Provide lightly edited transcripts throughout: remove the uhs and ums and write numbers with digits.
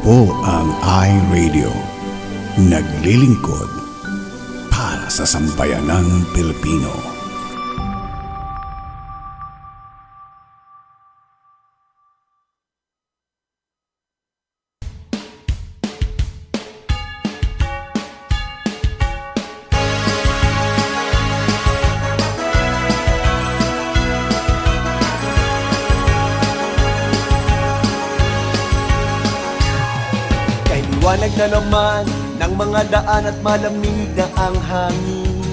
po ang iRadio. Naglilingkod para sa sambayanang Pilipino. Liwanag na naman ng mga daan at malamig na ang hangin.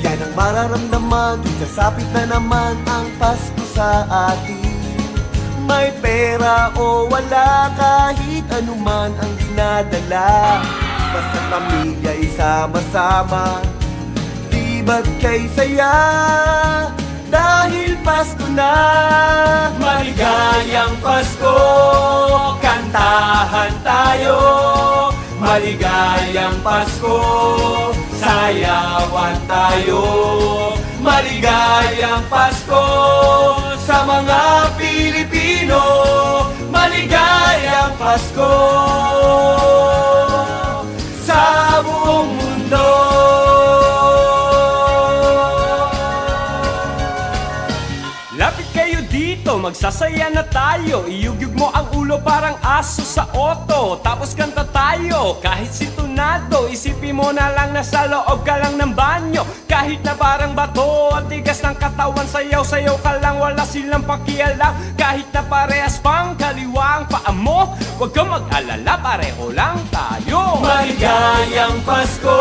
Yan ang mararamdaman tuwing sasapit na naman ang Pasko sa atin. May pera o wala, kahit anuman ang dinadala, basta pamilya isama-sama, di ba't kay saya? Dahil Pasko na, maligayang Pasko, kantahan tayo. Maligayang Pasko, sayawan tayo. Maligayang Pasko sa mga Pilipino. Maligayang Pasko sa buong mundo. Lapit kayo dito, magsasaya na tayo. Iyugyug mo ang ulo parang aso sa oto. Tapos kanta tayo, kahit sintonado. Isipin mo na lang na sa loob ka lang ng banyo. Kahit na parang bato, ang tigas ng katawan. Sayaw-sayaw ka lang, wala silang pakialam. Kahit na parehas pang kaliwa ang paa mo, huwag kang mag-alala, pareho lang tayo. Maligayang Pasko,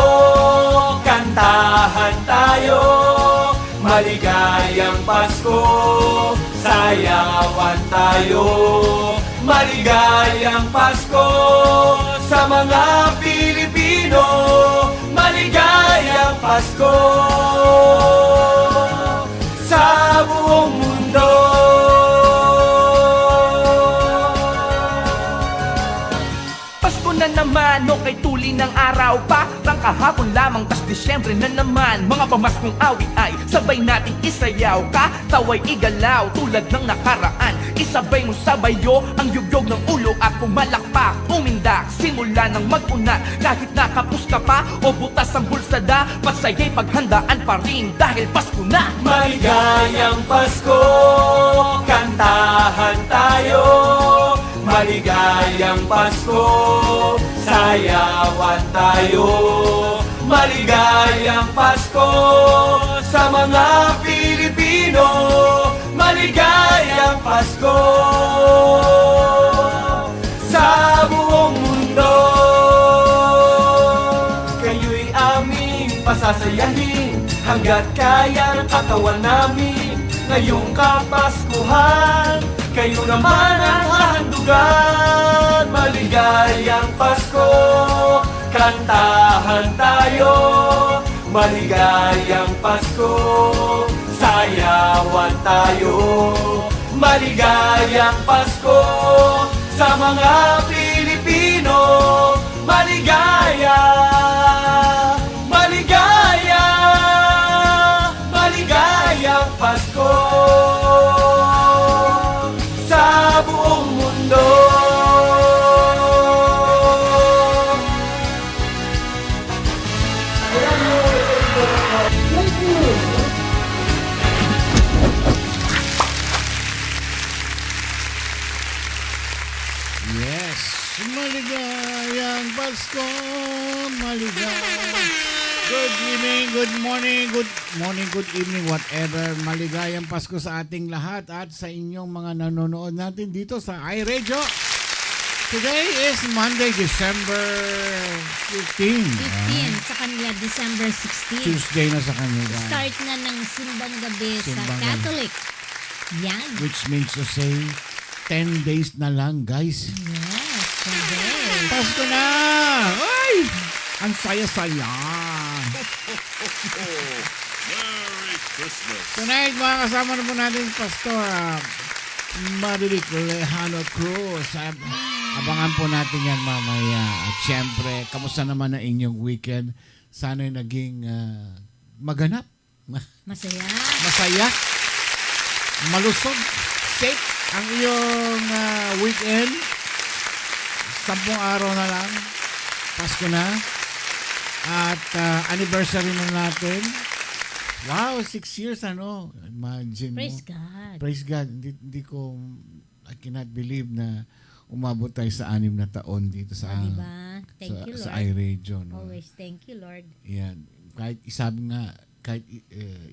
kantahan tayo. Maligayang Pasko, sayawan tayo. Maligayang Pasko sa mga Pilipino. Maligayang Pasko sa buong mundo. Pasko na naman, okay tuli ng araw pa. Rang kahapon lamang, tas Disyembre na naman. Mga pamaskong awit ay sabay nating isayaw. Kataway igalaw tulad ng nakaraan. Isabay mo sabayo ang yugyog ng ulo at pumalakpak. Umindak, simula ng mag-una. Kahit nakapus ka pa o butas ang bulsada, pasaya'y paghandaan pa rin dahil Pasko na. Maligayang Pasko, kantahan tayo. Maligayang Pasko, sayawan tayo. Maligayang Pasko sa mga Pilipino. Maligayang Pasko sa buong mundo. Kayo'y aming pasasayahin hanggat kaya ng katawan namin. Ngayong Kapaskuhan, kayo naman ang hahandugan. Maligayang Pasko, kantahan tayo. Maligayang Pasko, sayawan tayo. Maligayang Pasko sa mga Pilipino. Maligaya, maligaya, maligayang Pasko sa buong mundo. Yes, maligayang Pasko, maligayang. Good evening, good morning, good evening, whatever. Maligayang Pasko sa ating lahat at sa inyong mga nanonood natin dito sa iRadio. Today is Monday, December 15. 15, sa kanila December 16. Tuesday na sa kanila. Start na ng simbang gabi Simbang sa Catholic. Yan. Which means to say, 10 days na lang, guys. Yes, today. Pasko na! Ay! Ang saya-saya. Merry Christmas. Tonight, mga kasama na po natin, Pastor Marivic Lejano Cruz. Abangan po natin yan mamaya. At syempre, kamusta naman ang inyong weekend? Sana'y naging maganap. Masaya. Masaya. Malusog. Safe ang iyong weekend. 10 araw na lang. Pasko na. At anniversary na natin. Wow, 6 years ano. Imagine Praise mo. God. Praise God. Hindi ko, I cannot believe na umabot tayo sa 6 na taon dito sa Diba? Thank you, Lord. sa iRadio. No? Always thank you, Lord. Yan. Kahit isabi nga, kahit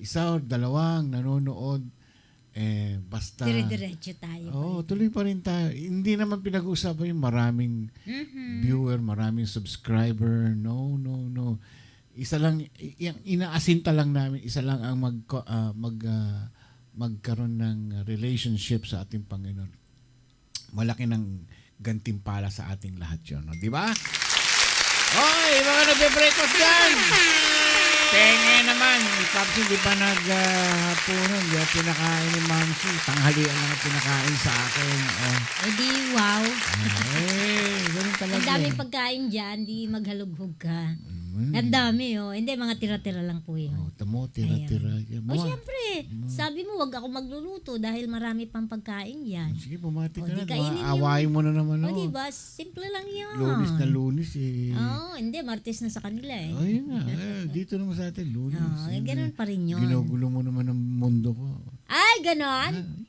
isa o dalawang nanonood, basta... Dire-diretso tayo. Oo, tuloy pa rin tayo. Hindi naman pinag-uusapan yung maraming viewer, maraming subscriber. No. Isa lang, yung inaasinta lang namin, isa lang ang magkaroon ng relationship sa ating Panginoon. Malaki ng gantimpala sa ating lahat yun. No? Di ba? Hoy, mga nagbe-breakfast dyan! Penge naman. Tapos hindi pa nagpuno. Hindi ako pinakain ni Mamsi. Tanghalian lang ang pinakain sa akin. Oh. Di wow. Ganun talaga. Ang daming pagkain dyan, di maghalughog ka. Ang dami, oh. Hindi, mga tira-tira lang po yun. Oh, tamo, tira-tira. O, syempre, sabi mo, wag ako magluluto dahil marami pang pagkain yan. Sige, bumati ka O, na. di kainin Awayin mo na naman. O, Oh. diba? Simple lang yun. Lunis na lunis eh. Oo, hindi, Martes na sa kanila eh. Ayun nga. Dito naman sa atin, lunis. Oo, ganun pa rin yun. Ginugulo mo naman ang mundo ko. Ay, ganon?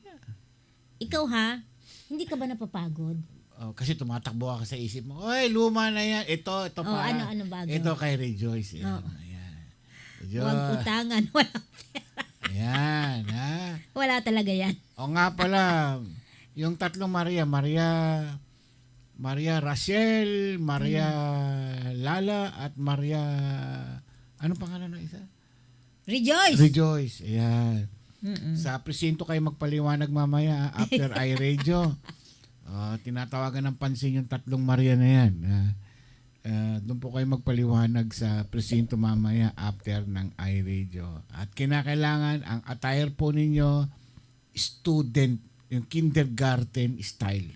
Ikaw ha? Hindi ka ba napapagod? Oh, kasi tumatakbo ka sa isip mo. Oy, luma na yan. Ito Oh, pa. ano bago? Ito kay Rejoice. Ayan. Oo. Ayan. Huwag Rejoice. utangan. Wala, Ayan. Ha? wala talaga yan. O nga pala, yung tatlong Maria Rachel, Maria Lala, at Maria... Anong pangalan ng isa? Rejoice! Rejoice. Ayan. Mm-mm. Sa presinto kayo magpaliwanag mamaya after iRadio. Tinatawagan ng pansin yung tatlong Maria na yan. Doon po kayo magpaliwanag sa presinto mamaya after ng iRadio. At kinakailangan ang attire po ninyo student, yung kindergarten style.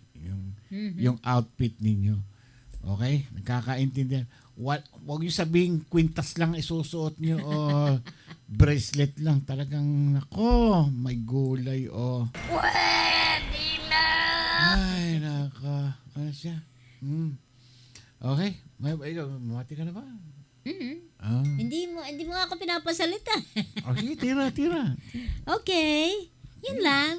Yung outfit ninyo. Okay? Nagkakaintindihan. Wag yung sabing kwintas lang isusuot nyo o bracelet lang. Talagang, nako, may gulay o. Pwede na! Ay, nako. Ano siya? Okay. Ikaw, mamati ka na ba? Hindi mo nga ako pinapasalita. Sige, tira. Okay. Yun lang.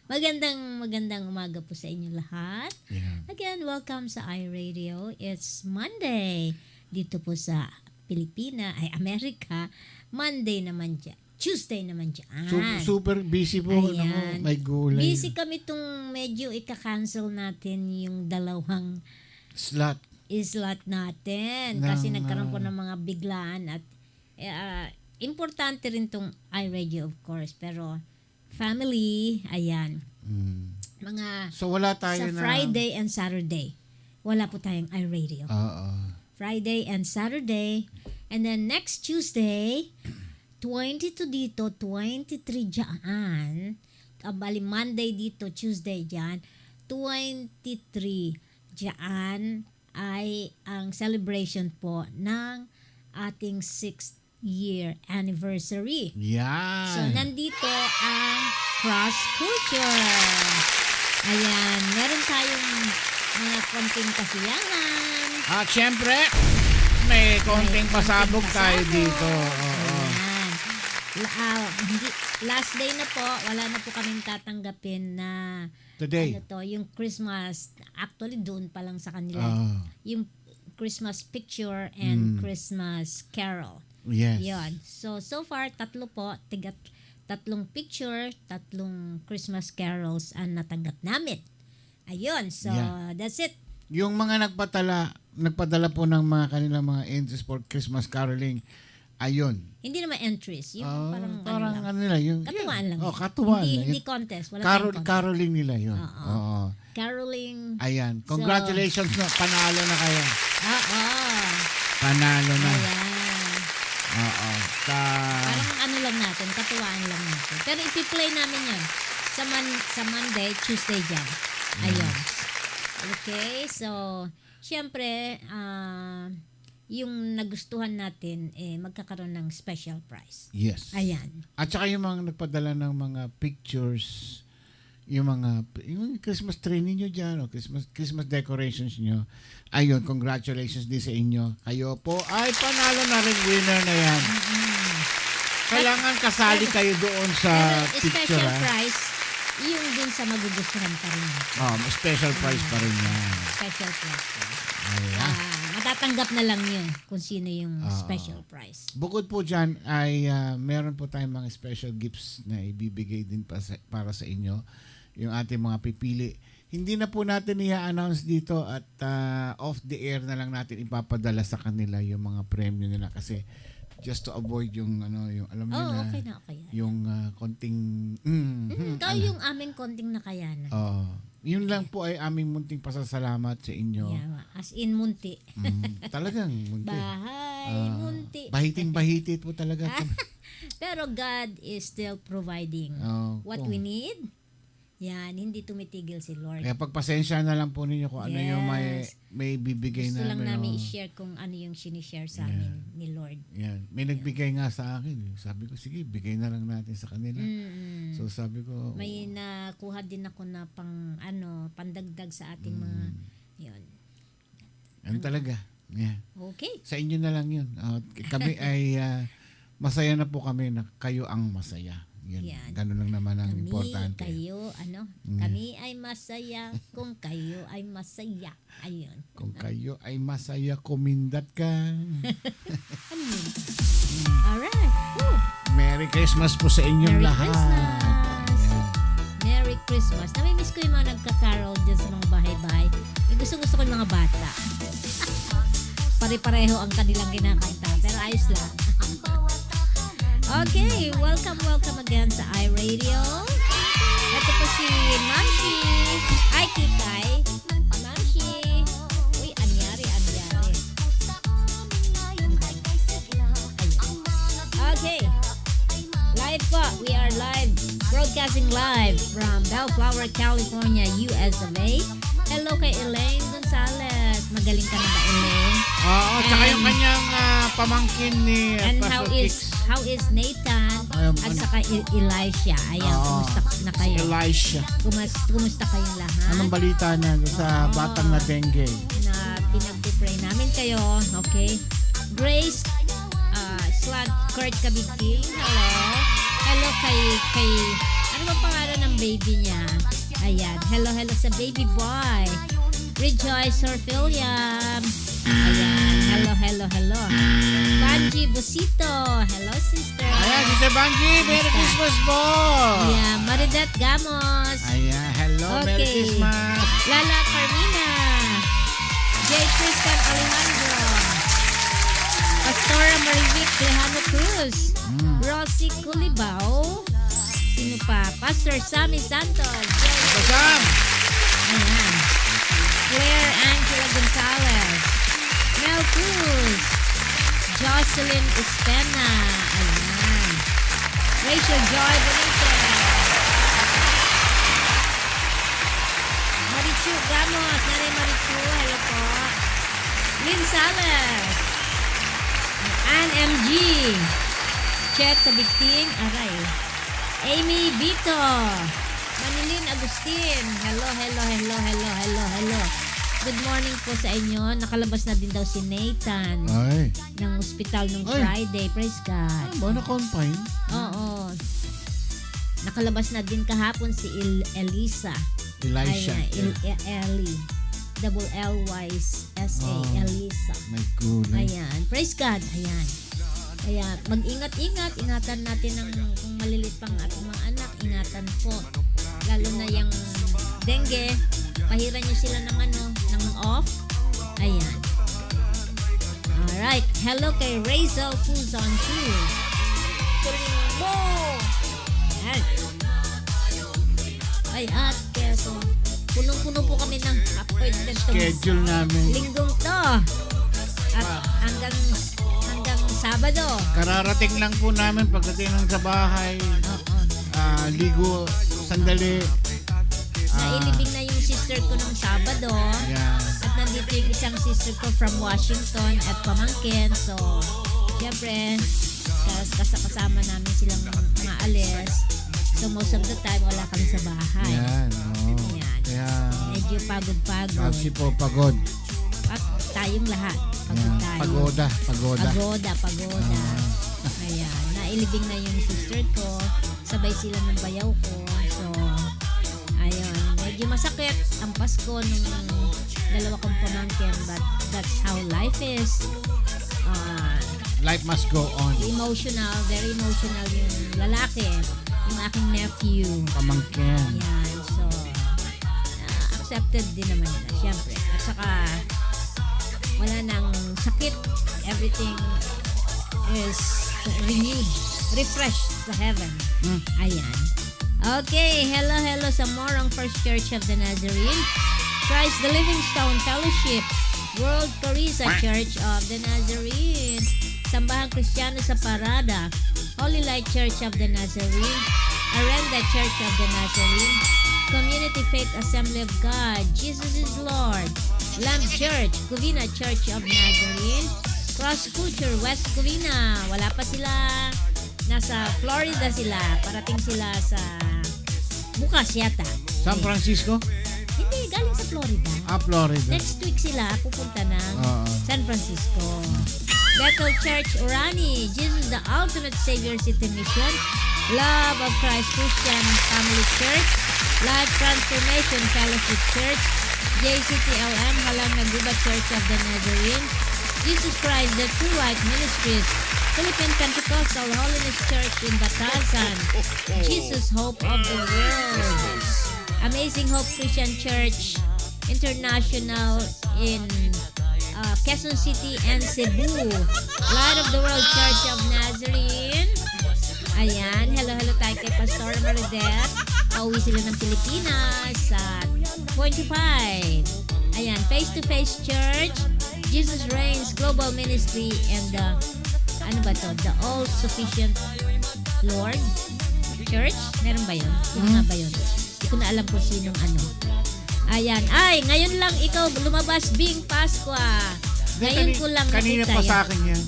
Magandang umaga po sa inyo lahat. Yeah. Again, welcome sa iRadio. It's Monday. Dito po sa Amerika. Monday naman dyan. Tuesday naman dyan. Super busy po. Ayan. Nako, may gulay. Busy kami itong medyo ika-cancel natin yung dalawang Slot. slot natin. Kasi Ng, nagkaroon po ng mga biglaan at importante rin tong iRadio of course. Pero family, ayan. Mga So, wala tayo sa na... Friday and Saturday. Wala po tayong iRadio. Oo. Friday and Saturday. And then next Tuesday, 22 dito, 23 dyan. Bali Monday dito, Tuesday dyan. 23 dyan ay ang celebration po ng ating 6th year anniversary. Yan. So, nandito ang cross culture. Ayan, meron tayong mga konting kasiyahan. At syempre, may konting pasabog tayo dito. Oo. Ayan. Last day na po, wala na po kaming tatanggapin na Today. yung Christmas, actually doon pa lang sa kanila. Yung Christmas picture and Christmas carol. Yes. Yun. So far, tatlo po, tatlong picture, tatlong Christmas carols ang natanggap namin. Ayun. So, Yeah. that's it. Yung mga nagpadala po ng mga kanilang mga entries for Christmas caroling, ayun. Hindi naman entries. Yung parang parang ano lang. ano nila, yung Katuwaan lang. Oh, katuwaan. Hindi, lang. hindi contest. Wala tayong contest. Caroling nila yun. Oo. Caroling. Ayan. Congratulations na. Panalo na kayo. Oo. Panalo na. Ayan. Oo. Parang ano lang natin, katuwaan lang natin. Pero ipi-play namin yun sa Monday, Tuesday dyan. Ayun. Okay, so, syempre, yung nagustuhan natin, magkakaroon ng special prize. Yes. Ayan. At saka yung mga nagpadala ng mga pictures, yung Christmas tree niyo diyan, o Christmas decorations niyo. Ayun, congratulations din sa inyo. Kayo po ay panalo na rin, winner na yan. Kailangan kasali kayo doon sa Pero picture. special ah. prize, yung din sa magugustuhan pa rin. Special prize pa rin yan. Special prize. Ayan. Matatanggap na lang yun kung sino yung special prize. Bukod po dyan ay meron po tayong mga special gifts na ibibigay din para sa inyo. Yung ating mga pipili. Hindi na po natin i-announce dito at off the air na lang natin ipapadala sa kanila yung mga premyo nila kasi just to avoid yung yung alam niyo na Okay na, okay. yung konting Ikaw yung aming konting nakayanan. yun lang po ay aming munting pasasalamat sa inyo. Yeah, as in munti. Talagang munti. Bahay, munti. Bahiting-bahiti po talaga. Pero God is still providing what we need. Yan, hindi tumitigil si Lord. Kaya pagpasensya na lang po ninyo kung ano yung Yes. may bibigay Gusto lang namin. namin i-share kung ano yung sinishare sa amin ni Lord. Yan. May nagbigay nga sa akin. Sabi ko, sige, bigay na lang natin sa kanila. So sabi ko, May nakuha din ako na pandagdag sa ating mga, yun. ano talaga. Yeah. Okay. Sa inyo na lang yun. Kami ay masaya na po kami na kayo ang masaya. Yun. Yan. Ganun lang naman ang Kami, importante. kayo, kami ay masaya kung kayo ay masaya. Ayun. Kung kayo ay masaya, kumindat ka. Ano yun? Alright. Woo. Merry Christmas po sa inyong Merry lahat. Christmas. Ayan. Merry Christmas. Namimiss ko yung mga nagka-carol dyan sa mga bahay-bahay. Yung gusto ko yung mga bata. Pare-pareho ang kanilang kinakanta. Pero ayos lang. Okay, welcome again sa iRadio. Ito po si Mamshi. Ay, Kikay. Mamshi. Uy, anyari. Okay. Live po. We are live. Broadcasting live from Bellflower, California, US of A. Hello kay Elaine Gonzalez. Magaling ka na ba, Elaine? Oo, tsaka And- yung kanyang pamangkin ni And Pastor Kicks. how is Nathan at saka Elisha? Ayan, Oo. kumusta na kayo? Elisha. Kumusta kayong lahat? Anong balita na sa batang na dengue? Na pinag-pray namin kayo, okay? Grace Slot Kurt Kabigking, hello. Hello kay ano ba pangalan ng baby niya? Ayan, hello sa baby boy. Rejoice Orphilium. Ayan, hello. Banji Busito, hello sister. Ayan, Sister Banji, Merry Christmas po! Yeah, Maridet Gamos. Ayan, hello, Merry Okay. Christmas! Lala Carmina. J. Tristan Alejandro. Pastora Marivic Lejano Cruz. Rosie Culibao. Sino pa? Pastor Sammy Santos. Ito, Sam! Ayan. Claire Angela Gonzalez. Mel Cruz. Jocelyn Espena. Ayan. Rachel Joy Benitez. Marichu Ramos. Nanay Marichu. Hello po. Lynn Salas. Ann M.G. Chet Kabigting. Aray. Amy Vito. Manilin Agustin. Hello. Good morning po sa inyo. Nakalabas na din daw si Nathan Ay, ng ospital nung Ay. Friday. Praise God. ba na-confine? Oo. Nakalabas na din kahapon si Elisa. Elisha. Ellie. Double L-Y-S-A. Oh. Elisa. My goodness. Ayan. Praise God. Ayan. Kaya mag-ingat-ingat. Ingatan natin ang kung malilit pang ating mga anak. Ingatan po. Lalo na yung dengue. Pahiran nyo sila ng ng off. Ayan. Alright. Hello kay Razel Puzon too. Tulimbo! Ayan. Ay, at keso. Punong-puno po kami ng appointment Schedule namin. linggong to. At hanggang Sabado. Kararating lang po namin pagdating ng sa bahay. Oo. Ligo, sandali. Nailibing na yung sister ko nung Sabado. Yan. At nandito yung isang sister ko from Washington at pamangkin. So, syempre, kasama namin silang mga alis. So most of the time, wala kami sa bahay. Yan, oh. Yan. Kaya, Medyo pagod-pagod. Babsi po pagod. At tayong lahat. Pagod Yan. tayo. Pagoda. Pagoda. Ayan. Nailibing na yung sister ko. Sabay sila ng bayaw ko. So, ayun. Medyo masakit ang Pasko nung dalawa kong pamangkin. But that's how life is. Life must go on. Emotional. Very emotional yung lalaki. Yung aking nephew. Pamangkin. Yan. So, accepted din naman nila, syempre. At saka, wala nang sakit. Everything is renewed, refreshed sa heaven. Ayan. Okay, hello sa Morong First Church of the Nazarene, Christ the Living Stone Fellowship, World Carissa Church of the Nazarene, Sambahan Kristiyano sa Parada, Holy Light Church of the Nazarene, Arenda Church of the Nazarene, Community Faith Assembly of God, Jesus is Lord, Lamb Church, Covina Church of Nazarene, Cross Culture, West Covina. Wala pa sila. Nasa Florida sila. Parating sila sa bukas yata. San Francisco? Hindi, galing sa Florida. Florida. Next week sila pupunta ng Oo. San Francisco. Bethel Church, Orani, Jesus the Ultimate Savior City Mission, Love of Christ Christian Family Church, Life Transformation Fellowship Church, JCTLM, Halang Naguba Church of the Nazarene, Jesus Christ the True Light Ministries, Philippine Pentecostal Holiness Church in Batasan, Jesus Hope of the World, Amazing Hope Christian Church International in Quezon City and Cebu, Light of the World Church of Nazarene. Ayan, hello tayo kay Pastor Maridet. Pauwi sila ng Pilipinas sa 25. Ayan, Face to Face Church, Jesus Reigns Global Ministry, and the The All Sufficient Lord Church. Meron ba yun? Sino nga ba yun? Hindi ko na alam kung sinong ano. Ayan. Ay, ngayon lang ikaw lumabas, Bing Pasqua. Ngayon ko lang Kanina nakita pa yan. sa akin yan.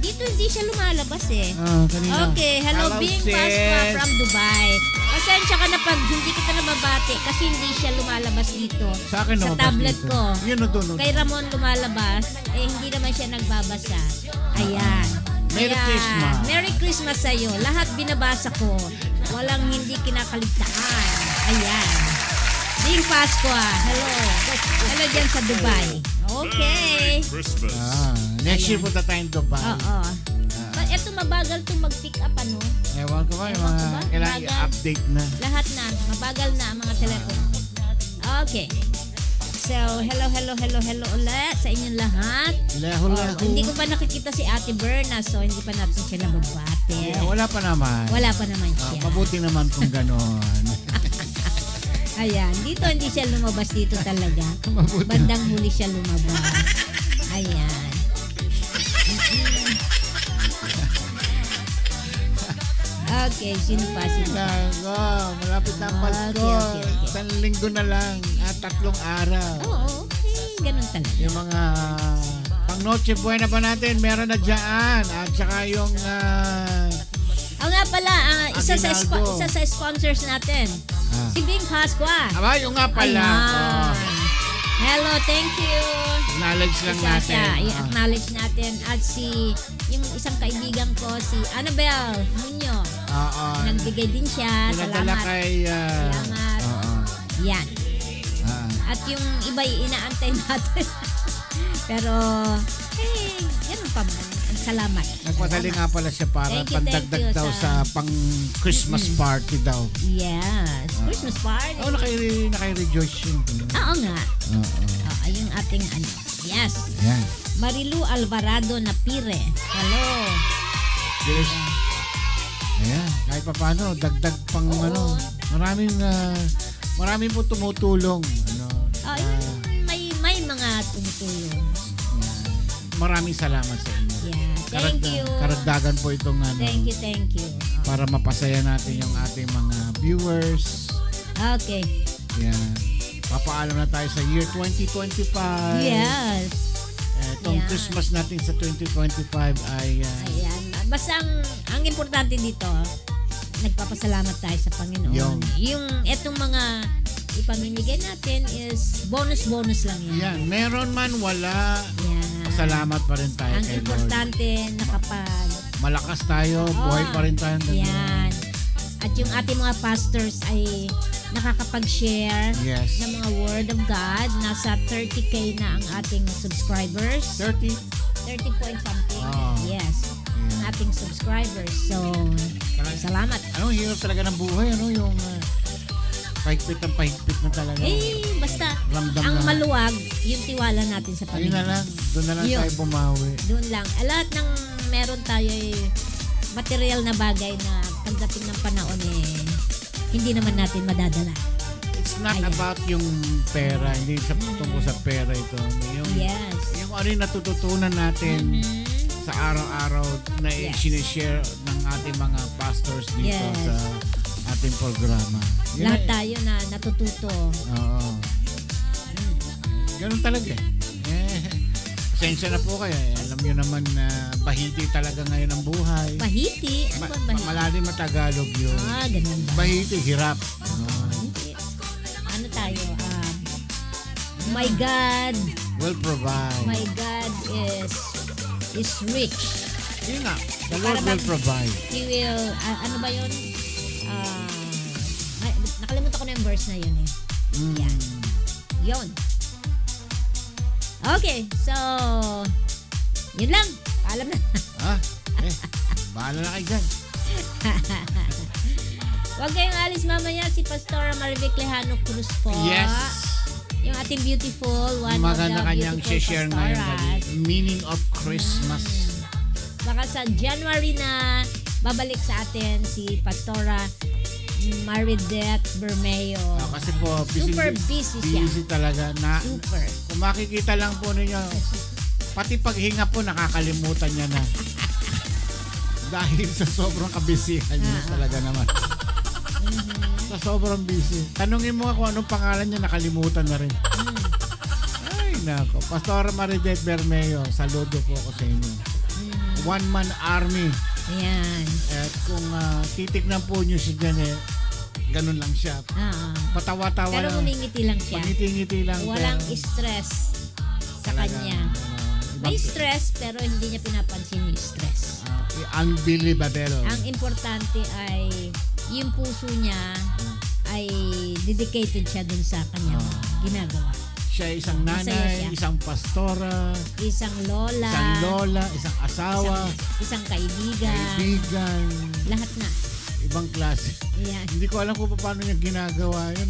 Dito hindi siya lumalabas eh. Kanina. Okay, hello Bing sis. Pasqua from Dubai. Pasensya ka na pag hindi kita nababati kasi hindi siya lumalabas dito. Sa akin Sa lumabas tablet dito. ko. Yun, doon. Kay Ramon lumalabas, hindi naman siya nagbabasa. Ayan. Merry Kaya, Christmas. Merry Christmas sa'yo. Lahat binabasa ko. Walang hindi kinakaligtaan. Ayan. Bing Pasqua, hello. Hello dyan sa Dubai. Okay. Merry Christmas. Next year Ayan. punta tayong Dubai. Oo. Eto mabagal itong mag-pick up ano. Ewan ko ba, yung Ewan mga ko ba? kailangan Bagal. i-update na. Lahat na. Mabagal na ang mga telepono. Okay. So, hello ulit sa inyong lahat. Leho. Hindi ko pa nakikita si Ate Berna, so hindi pa natin siya nababate. Wala pa naman. Wala pa naman siya. Mabuti naman kung gano'n. Ayan, dito hindi siya lumabas dito talaga. Mabuti. Bandang huli siya lumabas. Ayan. Okay, sino pa? Gago, malapit na ang Pasko. Okay. Isang linggo na lang at 3 araw. Oo, okay. Ganun talaga. Yung mga pang Noche Buena pa natin, meron na dyan. At saka yung Nga pala, isa Aguinaldo. sa sponsors natin. Si Bing Pasqua. aba, yung nga pala. Ayan. Hello, thank you. Knowledge lang Isa natin. siya, i-acknowledge natin. At yung isang kaibigan ko, si Annabel Muño. Oo. Nagbigay din siya. Pinadala Salamat. kay... Salamat. Oo. Yan. Ah. At yung iba inaantay natin. Pero, ganun pa man. Salamat. Nagpadali nga pala siya para Thank you pandagdag daw sa pang Christmas party daw. Yes. Christmas party. Oo, naka-rejoice yun. Oo nga. Oo. Yung ating ano. Yes. Yan. Marilu Alvarado Napire. Hello. Yes. Ayan. Kahit pa paano, dagdag pang ano. Maraming po tumutulong. Ano. May mga tumutulong. Yan. Maraming salamat sa inyo. Yeah. Thank you. Karagdagan po itong ano. Thank you. Para mapasaya natin yung ating mga viewers. Okay. Yan. Papaalam na tayo sa year 2025. Yes. Itong Yan. Christmas natin sa 2025 ay Ayan. Basta ang importante dito, nagpapasalamat tayo sa Panginoon. Yung etong mga ipamimigay natin is bonus lang yan. Yan, meron man wala, Yan. salamat pa rin tayo Ang kay Lord. importante, Malakas tayo, buhay pa rin tayo. Yan. At yung ating mga pastors ay nakakapag-share Yes. ng mga word of God. Nasa 30K na ang ating subscribers. 30. 30 point something. Ah. Yes. Ang ating subscribers. So, salamat. Ano, hirap talaga ng buhay, ano, yung pahigpit na talaga. Basta, Ramdam ang na. maluwag, yung tiwala natin sa Ayun na Panginoon. lang, doon na lang Yun. tayo bumawi. Doon lang. Lahat ng meron tayo material na bagay na pagdating ng panahon hindi naman natin madadala. It's not Ayun. about yung pera, hindi sa tungkol sa pera ito. Yung, Yes. yung ano yung natututunan natin Mhm. sa araw-araw na Yes. sinishare ng ating mga pastors dito Yes. sa ating programa. Yun Lahat na- tayo na natututo. Oo. Ganun talaga eh. Pasensya na po kayo. Alam nyo naman na bahiti talaga ngayon ang buhay. Bahiti? Ano ba bahiti? Malalim na Tagalog yun. Ganun ba? Bahiti, hirap. Bahiti. Ano tayo? My God, Will provide. my God is rich. Yun nga. The Lord Para will provide. He will, ano ba yun? Nakalimutan ko na yung verse na yun eh. Mm. Yan. Yun. Okay, so, yun lang. Paalam na. Ha? Bahala na kayo dyan. Huwag kayong alis mamaya. Si Pastora Marivic Lejano Cruz po. Yes. Yung ating beautiful, one Maganda of the kanyang beautiful share ngayon. pastoras. Meaning of Christmas. Baka sa January na babalik sa atin si Pastora Maridette Bermeo. Kasi po, busy, Super busy siya. busy talaga. Super. Kung makikita lang po ninyo, pati paghinga po nakakalimutan niya na. Dahil sa sobrang kabisihan niya talaga naman. Sa sobrang busy. Tanungin mo nga kung anong pangalan niya, nakalimutan na rin. Ay, nako. Pastor Maridette Bermeo, saludo po ako sa inyo. One-man army. Ayan. At kung titignan po niyo si Janet, ganun lang siya. Patawa-tawa Pero lang. ngumingiti lang siya. Ngiti-ngiti lang. Walang pero stress sa talagang, kanya. May stress pero hindi niya pinapansin yung stress. unbelievable. Ang importante ay yung puso niya ay dedicated siya dun sa kanyang ginagawa. Siya ay isang Masaya nanay, siya. isang pastora, Isang lola, isang asawa, isang kaibigan, kaibigan, lahat na. ibang klase. Ayan. Hindi ko alam kung paano niya ginagawa yun.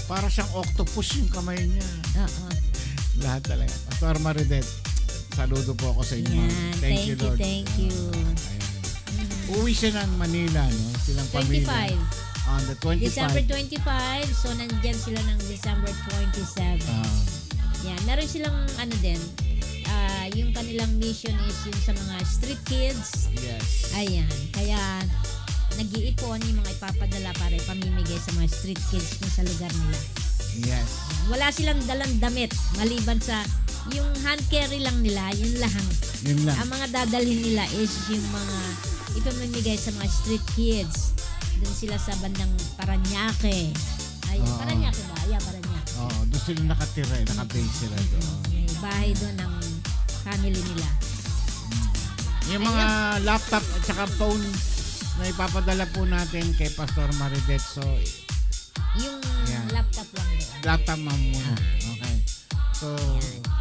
Para siyang octopus yung kamay niya. Oo. Lahat talaga. Pastor Maridette, saludo po ako sa inyo. Ayan. Thank you, Lord. Thank you. Ayan. Uwi siya ng Manila, no? Silang pamilya. 25. On the 25. December 25. So, nandyan sila ng December 27. Yan. Meron silang ano din. Yung kanilang mission is yung sa mga street kids. Yes. Ayan. Kaya, nag-iipon yung mga ipapadala para ipamimigay sa mga street kids dun sa lugar nila. Yes. Wala silang dalang damit. Maliban sa yung hand carry lang nila, yun lang. Yun lang. Ang mga dadalhin nila is yung mga ipamimigay sa mga street kids. Doon sila sa bandang Paranaque. Ayun, Oo. Paranaque ba? Yeah, Paranaque. Oo, doon sila nakatira, nakabase sila doon. May bahay doon ng family nila. Yung mga laptop at saka phone na ipapadala po natin kay Pastor Maridette. So, Yung Ayan. laptop lang doon. laptop muna. Okay. So,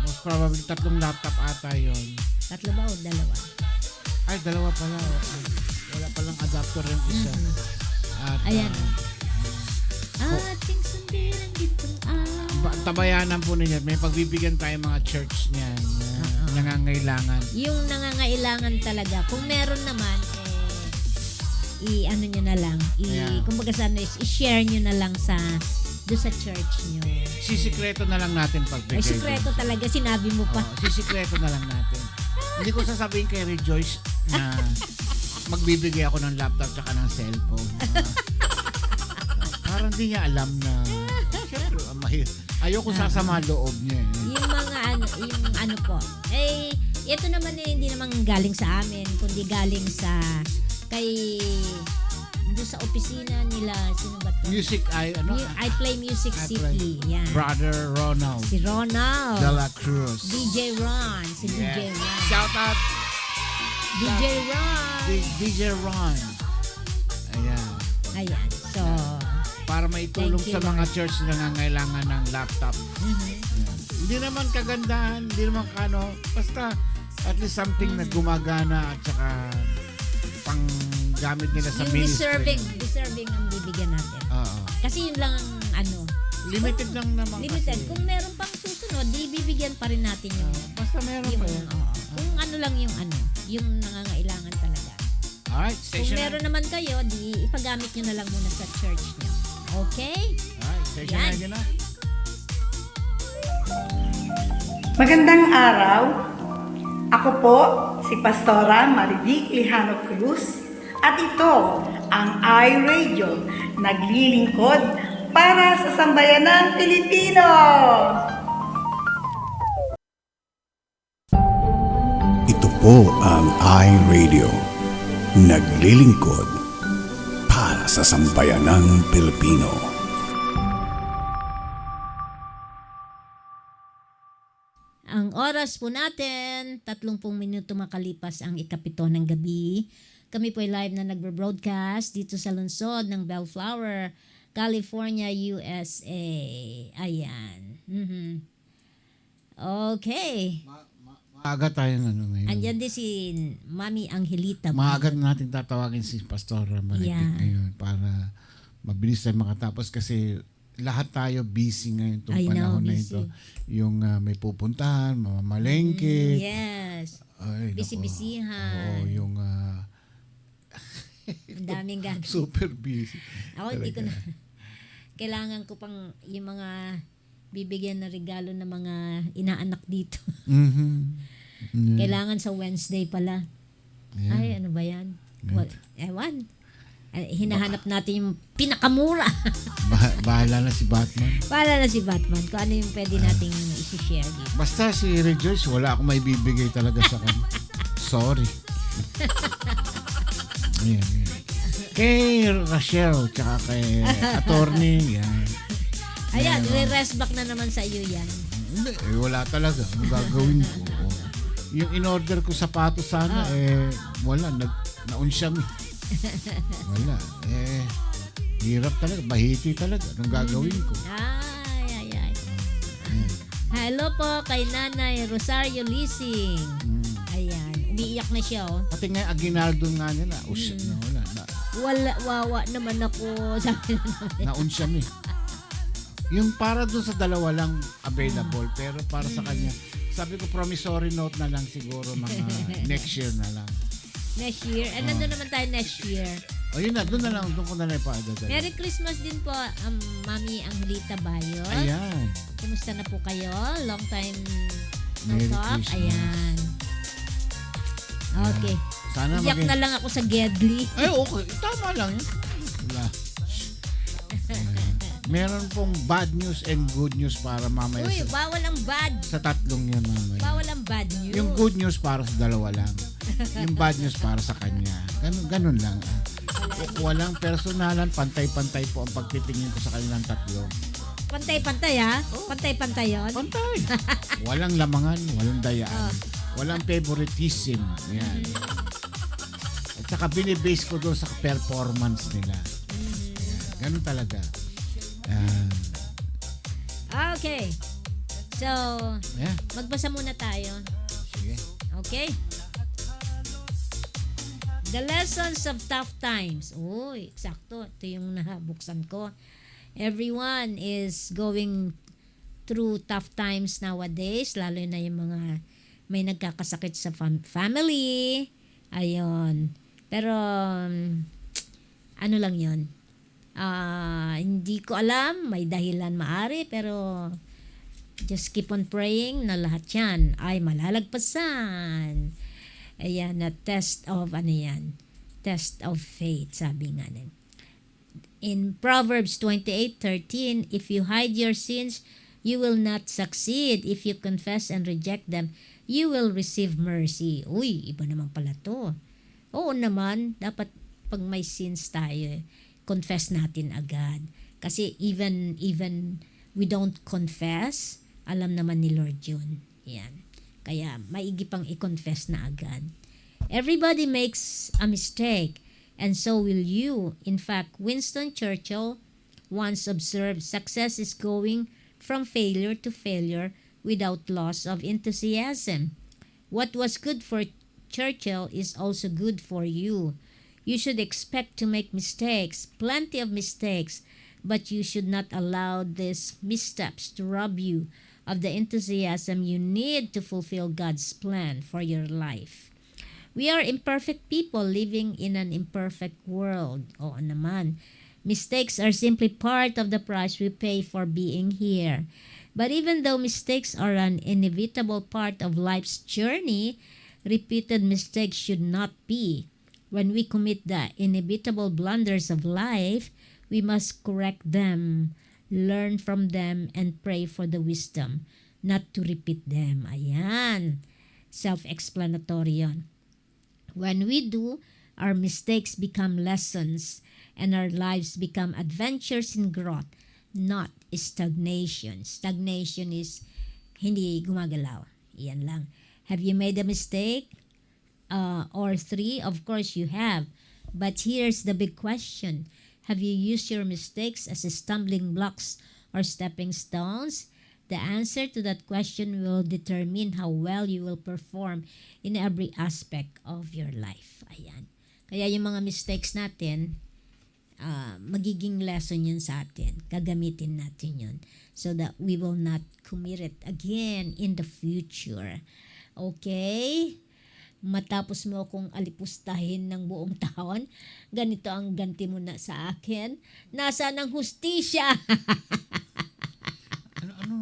most probably 3 laptop ata yon. 3 ba o 2? Ay, 2 pala. Wala palang adapter yung isa. At, Ayan. Ating sundin ang gitong tabayanan po ninyo. May pagbibigyan tayo mga church niyan na nangangailangan. yung nangangailangan talaga. Kung meron naman, i-ano nyo na lang. Ayan. Kumbaga sa ano is, i-share nyo na lang sa doon sa church nyo. Sisikreto na lang natin pagbigay. Ay, sikreto talaga. Sinabi mo pa. Sisikreto na lang natin. Hindi ko sasabihin kay Rejoice na magbibigay ako ng laptop tsaka ng cellphone. Parang hindi niya alam na siyempre, ayoko sasama loob niya. Yung ano po. Ito naman hindi naman galing sa amin, kundi galing sa kay doon sa opisina nila, sino ba to? Music, I Play Music I City. Yan. Brother Ronald Si Ronald. De La Cruz. DJ Ron. Si DJ Yes. Ron. Shout out DJ Ron. DJ Ron. Ayan. Ayan. So, Para maitulong Thank you, sa mga church na nangangailangan ng laptop. Ayan. Hindi naman kagandahan, hindi naman kano, basta at least something na gumagana at saka pang gamit nila sa yung ministry. deserving ang bibigyan natin. Oo. Kasi yun lang ang Limited lang naman limited. kasi. Kung meron pang susunod, di bibigyan pa rin natin yung Basta meron yung pa yan. kung ano lang yung nangangailangan talaga. Alright, Kung station. meron naman kayo, di ipagamit nyo na lang muna sa church nyo. Okay? Alright, station Yan. na yun na. Magandang araw. Ako po si Pastora Marivic Lijano Cruz at ito ang iRadio, naglilingkod para sa sambayanang Pilipino. Ito po ang iRadio, naglilingkod para sa sambayanang Pilipino. Ang oras po natin, 30 minuto makalipas ang ikapito ng gabi. Kami po ay live na nagbe-broadcast dito sa lungsod ng Bellflower, California, USA. Ayan. Okay. Maaga tayo ngayon. Andyan din si Mami Angelita. Maaga na natin tatawagin si Pastor Marivic Yeah. ngayon para mabilis tayo makatapos kasi lahat tayo busy ngayon itong I know, panahon na busy. ito. Yung may pupuntahan, mamamalengke. Yes. Ay, nako. Busy-busyhan. Oo, yung Ang daming gagawin. super busy. Ako hindi ko na. Kailangan ko pang yung mga bibigyan na regalo ng mga inaanak dito. Mhm. Yeah. Kailangan sa Wednesday pala. Yeah. Ay, ano ba yan? Yeah. Ewan. Hinahanap natin yung pinakamura. Bahala na si Batman. Para na si Batman. Kung ano yung pwede nating isi-share dito. Basta si Rejoice, wala akong may bibigay talaga sa kanya. Sorry. Ayan, ayan. Kay Rachel, tsaka kay attorney, yan. Ayan, re-rest back na naman sa iyo yan. Hindi, wala talaga. Ang gagawin ko. Yung in-order ko sapatos sana, wala. Naunsyam. Wala. Hirap talaga. Bahiti talaga. Anong gagawin ko? Ay. Hello po kay Nanay Rosario Lising. Ayan, umiiyak na siya oh. Pati nga aginaldo nga nila. Na, wala. Wawa naman ako. Sabi na namin. Naunsyam eh. Yung para doon sa dalawa lang available, pero para sa kanya, sabi ko promissory note na lang siguro mga next year na lang. Next year. Nandun naman tayo next year. O yun na, doon na lang, doon ko na lang ipaadadala. Merry Christmas din po, Mami Angelita Bayo. Ayan. Kumusta na po kayo? Long time no Merry talk. Christmas. Ayan. Okay. Sana Iyak na lang ako sa Gedli. Ay, okay. Tama lang yun. Wala. Meron pong bad news and good news para mamaya Uy, bawal ang bad. sa tatlong yan mamaya. Bawal ang bad news. Yung good news para sa dalawa lang. Yung bad news para sa kanya. Ganun lang. Walang personalan, pantay-pantay po ang pagtitingin ko sa kanilang tatlo. Pantay-pantay ha? Pantay-pantay yun? Pantay. Walang lamangan, walang dayaan. Walang favoritism. Yan. At saka binibase ko doon sa performance nila. Yan. Ganun talaga. Okay. So, Yeah. magbasa muna tayo. Sige. Okay? The lessons of tough times. Uy, eksakto. Ito yung nabuksan ko. Everyone is going through tough times nowadays. Lalo na yung mga may nagkakasakit sa family. Ayun. Pero, ano lang yon. Hindi ko alam. May dahilan maari. Pero, just keep on praying na lahat yan ay malalagpasan. Ayan, na test of, test of faith, sabi nga nun. In Proverbs 28:13, if you hide your sins, you will not succeed. If you confess and reject them, you will receive mercy. Uy, iba naman pala to. Oo naman, dapat pag may sins tayo, confess natin agad. Kasi even we don't confess, alam naman ni Lord yun. Yan. Kaya maigi pang i-confess na agad. Everybody makes a mistake, and so will you. In fact, Winston Churchill once observed, success is going from failure to failure without loss of enthusiasm. What was good for Churchill is also good for you. You should expect to make mistakes, plenty of mistakes, but you should not allow these missteps to rob you of the enthusiasm you need to fulfill God's plan for your life. We are imperfect people living in an imperfect world. Oo naman. Mistakes are simply part of the price we pay for being here. But even though mistakes are an inevitable part of life's journey, repeated mistakes should not be. When we commit the inevitable blunders of life, we must correct them, learn from them, and pray for the wisdom not to repeat them. Ayan. Self-explanatory yun. When we do, our mistakes become lessons and our lives become adventures in growth, not stagnation. Stagnation is hindi gumagalaw. Yan lang. Have you made a mistake? Or 3? Of course you have. But here's the big question. Have you used your mistakes as stumbling blocks or stepping stones? The answer to that question will determine how well you will perform in every aspect of your life. Ayan. Kaya yung mga mistakes natin, magiging lesson yun sa atin. Gagamitin natin yun so that we will not commit it again in the future. Okay? Matapos mo akong alipustahin ng buong taon, ganito ang ganti mo na sa akin. Nasaan ang hustisya?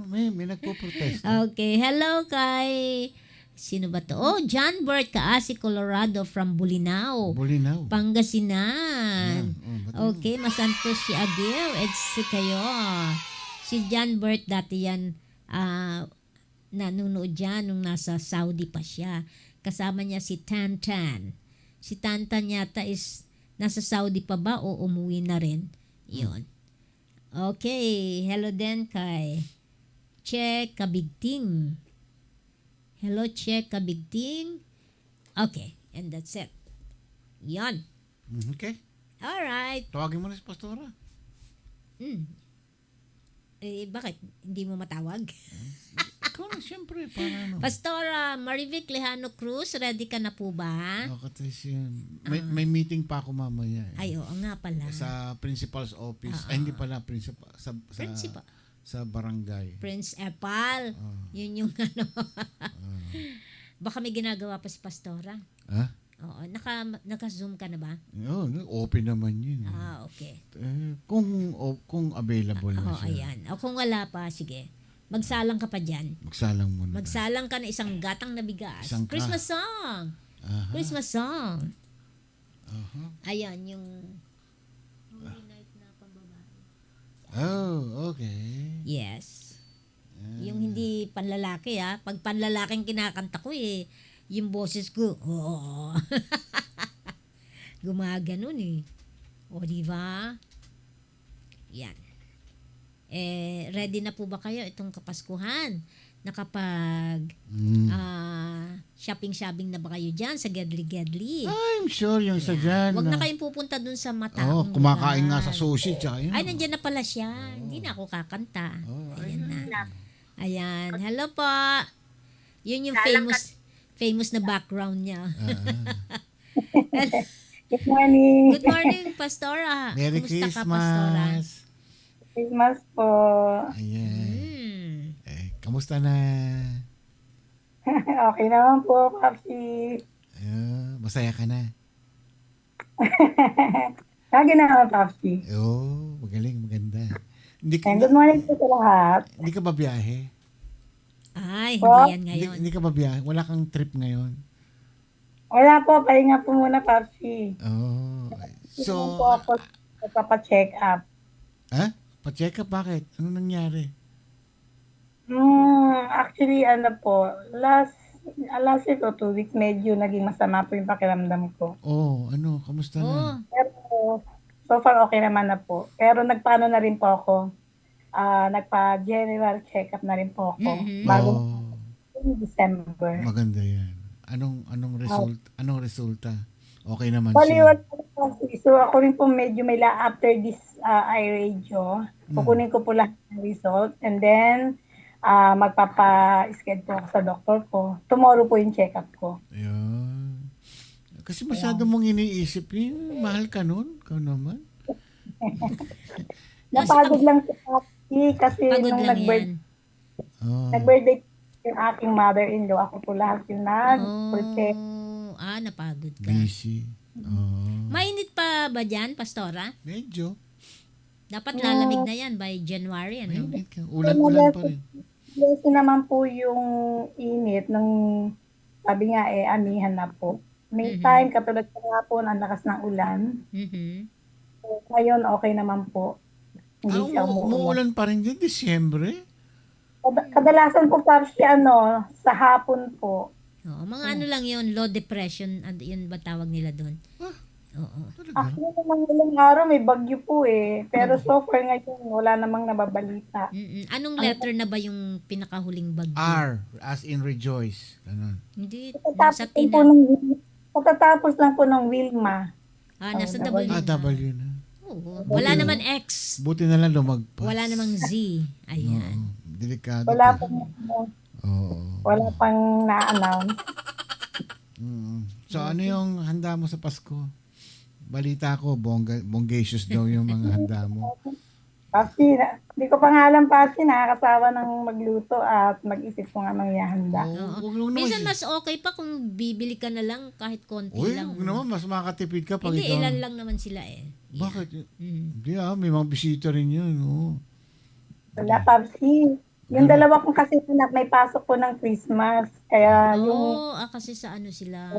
May nagpo-protest. Okay, hello kay... Sino ba to? Oh, John Bert Kaasi, Colorado from Bulinaw, Bulinaw. Pangasinan. Oh, Okay, masantos si Agil. Si kayo. Si John Bert dati yan, nanonood dyan nung nasa Saudi pa siya. Kasama niya si Tantan. Si Tantan yata is nasa Saudi pa ba o umuwi na rin? Yun. Okay, hello din kay Che Kabigting. Hello, Che Kabigting. Okay, and that's it. Yan. Okay. Alright. Tawagin mo na si Pastora. Bakit? Hindi mo matawag? Ikaw na siyempre. Para ano? Pastora Marivic Lejano Cruz, ready ka na po ba? May meeting pa ako mamaya. Ay, oo nga pala. Sa principal's office. Ay, hindi pala principal. Principal. Sa barangay. Prince Epal. Yun yung ano. Baka may ginagawa pa si Pastora. Ha? Oo. Naka-zoom ka na ba? Oo, open naman yun. Okay. Kung available na Oo, siya. ayan. O kung wala pa, sige. Magsalang ka pa dyan. Magsalang muna. Magsalang ka na isang gatang na bigas. Isang Christmas song. Aha. Christmas song. Aha. Ayan, yung... Oh, okay. Yes. Yung hindi panlalaki pag panlalaking kinakanta ko yung boses ko, oo. Gumaganon O, diba? Yan. Ready na po ba kayo itong Kapaskuhan? Nakapag shopping na ba kayo dyan sa Gedli? I'm sure yung sa dyan. Huwag na kayong pupunta dun sa mataong kumakain nga lugar. sa sushi. Tsaka yun. Ay, nandiyan na pala siya. Hindi na ako kakanta. Ayan na. Ayan. Hello po. Yun yung famous na background niya. Good morning. Good morning, Pastora. Merry Kumusta ka, Pastora? Christmas. Christmas po. Ayan. Kamusta na? Okay naman po, Papi. Masaya ka na? Lagi naman, Papi. Magaling, maganda. And good morning po sa lahat. Hindi ka ba biyahe? Ay, hindi yan ngayon. Hindi ka ba biyahe? Wala kang trip ngayon? Wala po, pahinga po muna, Papi. So, po ako papacheck up. Pa-check up, bakit? Ano nangyari? Actually, last last week o 2 weeks, medyo naging masama po yung pakiramdam ko. Oh, ano, kamusta Oh, na? Pero so far okay naman na po. Pero nagpaano na rin po ako. Nagpa-general check-up na rin po ako. Mhm. Bago Oh, December. maganda yan. Anong resulta? Okay naman Bali, siya. wala po. So ako rin po medyo may after this iRadio, kukunin ko po lahat ng result and then magpapa-schedule po ako sa doktor ko. Tomorrow po yung check-up ko. Ayan. Kasi masyado mong iniisip yun. Mahal ka nun? Ikaw naman? Napagod lang po kasi pagod nung lang yan. Oh. nag-birthday yung aking mother-in-law, ako po lahat yung nag-prepare. Napagod ka. Busy. Oh. Mainit pa ba dyan, Pastora? Medyo. Dapat lalamig na yan by January, ano? Mainit ka. Ulan-ulan pa rin. Kasi naman po yung init ng sabi nga amihan na po. May time, katulad sa hapon, ang lakas ng ulan. Mhm. So, ngayon, okay naman po. Hindi siya umuulan. Umuulan pa rin din, Disyembre. Kadalasan po kasi sa hapon po. Oo, mga ano lang yun, low depression, yun ba tawag nila doon? Oo. Talaga? Actually, naman ilang araw may bagyo po eh. Pero so far ngayon, wala namang nababalita. Anong letter na ba yung pinakahuling bagyo? R, as in rejoice. Ganun. Hindi, Patatapos nasa lang po tina. patatapos lang po ng Wilma. Nasa W. W. W na. Oo. Wala naman X. Buti na lang lumagpas. Wala namang Z. Ayan. Oo. Delikado Wala pa. wala pang na-announce. So ano yung handa mo sa Pasko? Balita ko, bonggacious daw yung mga handa mo. Kasi, hindi ko pa nga alam pa nakakasawa ng magluto at mag-isip ko nga ng ihahanda. Huwag naman Minsan mas okay pa kung bibili ka na lang kahit konti Uy, lang. huwag naman, mas makatipid ka pag Hindi, ikaw. ilan lang naman sila eh. Yeah. Bakit? Mm. Hindi may mga bisita rin yun. Oh. Wala, Papsi. Yung dalawa kong kasi anak, may pasok po ng Christmas. Kaya yung Kasi sa ano sila,